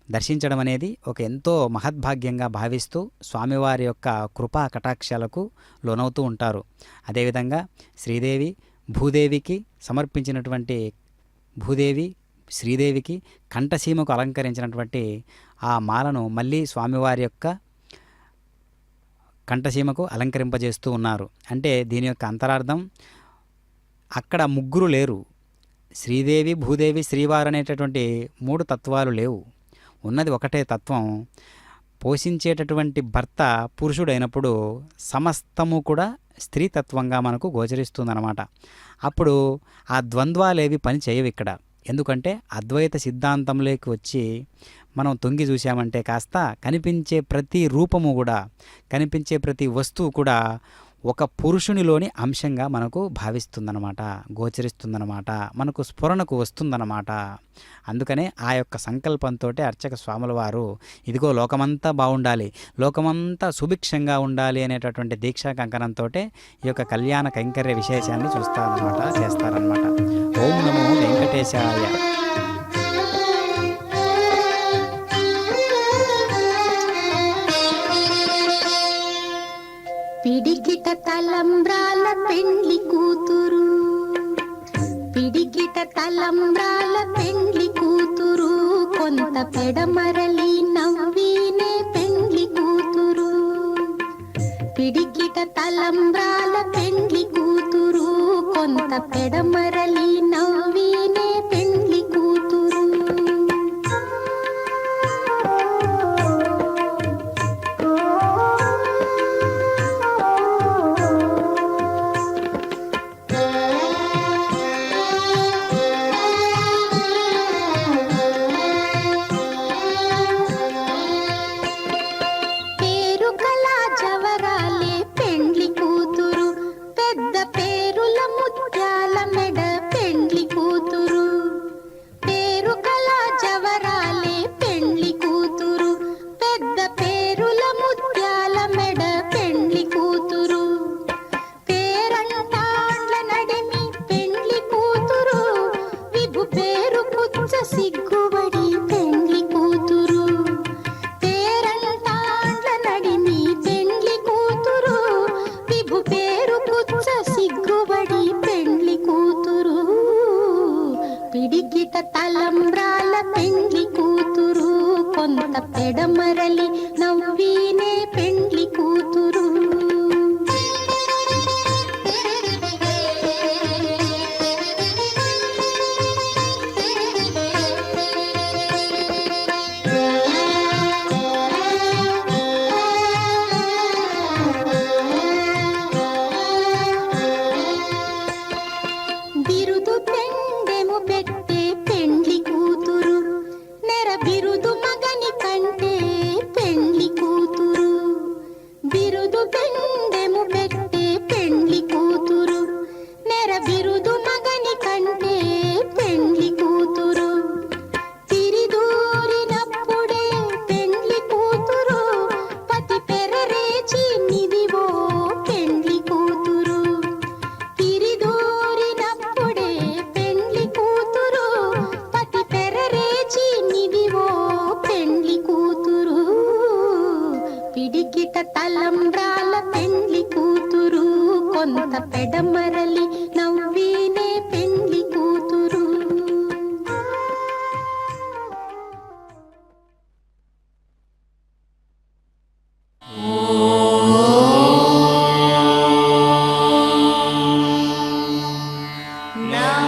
దర్శించడం అనేది ఒక ఎంతో మహద్భాగ్యంగా భావిస్తూ స్వామివారి యొక్క కృపా కటాక్షాలకు లోనవుతూ ఉంటారు. అదేవిధంగా శ్రీదేవి భూదేవికి సమర్పించినటువంటి భూదేవి శ్రీదేవికి కంఠసీమకు అలంకరించినటువంటి ఆ మాలను మళ్ళీ స్వామివారి యొక్క కంఠసీమకు అలంకరింపజేస్తూ ఉన్నారు. అంటే దీని యొక్క అంతరార్థం, అక్కడ ముగ్గురు లేరు. శ్రీదేవి భూదేవి శ్రీవారు అనేటటువంటి 3 తత్వాలు లేవు. ఉన్నది ఒకటే తత్వం. పోషించేటటువంటి భర్త పురుషుడైనప్పుడు సమస్తము కూడా స్త్రీతత్వంగా మనకు గోచరిస్తుందన్నమాట. అప్పుడు ఆ ద్వంద్వాలేవి పని చేయవు ఇక్కడ. ఎందుకంటే అద్వైత సిద్ధాంతంలోకి వచ్చి మనం తొంగి చూసామంటే కాస్త కనిపించే ప్రతి రూపము కూడా, కనిపించే ప్రతి వస్తువు కూడా ఒక పురుషునిలోని అంశంగా మనకు భావిస్తుందన్నమాట, గోచరిస్తుందన్నమాట, మనకు స్ఫురణకు వస్తుందన్నమాట. అందుకనే ఆ యొక్క సంకల్పంతో అర్చక స్వాముల వారు ఇదిగో లోకమంతా బాగుండాలి, లోకమంతా సుభిక్షంగా ఉండాలి అనేటటువంటి దీక్షా కంకణంతో ఈ యొక్క కళ్యాణ కైంకర్య విశేషాన్ని చూస్తారనమాట, చేస్తారనమాట. ఓం నమో వెంకటేశాయ. పిడికిట తలంబ్రాల పెండ్లి కూతురు, పిడికిట తలంబ్రాల పెండ్లి కూతురు, కొంత పెడమరలి నవ్వీనే పెండ్లి కూతురు. పిడికిట తలంబ్రాల పెండ్లి కూతురు, కొంత పెడమరలి నవ్వీనే పెండ్లి కూతురు. సిగ్గుబడి పెండ్లి కూతురు, పేరంటాండ్ల నడిమి పెండ్లి కూతురు, విభు పేరు పుచ్చ సిగ్గుబడి పెండ్లి కూతురు. పిడికిట తలంబ్రాల పెండ్లి కూతురు, కొంత పెడమరలి నవ్వీనే పెండ్లి కూతురు. బిరుదు పెండెము పెట్టే పెండ్లి కూతురు, నెర బిరుదు మగని కంటే పెండ్లి కూతురు. నా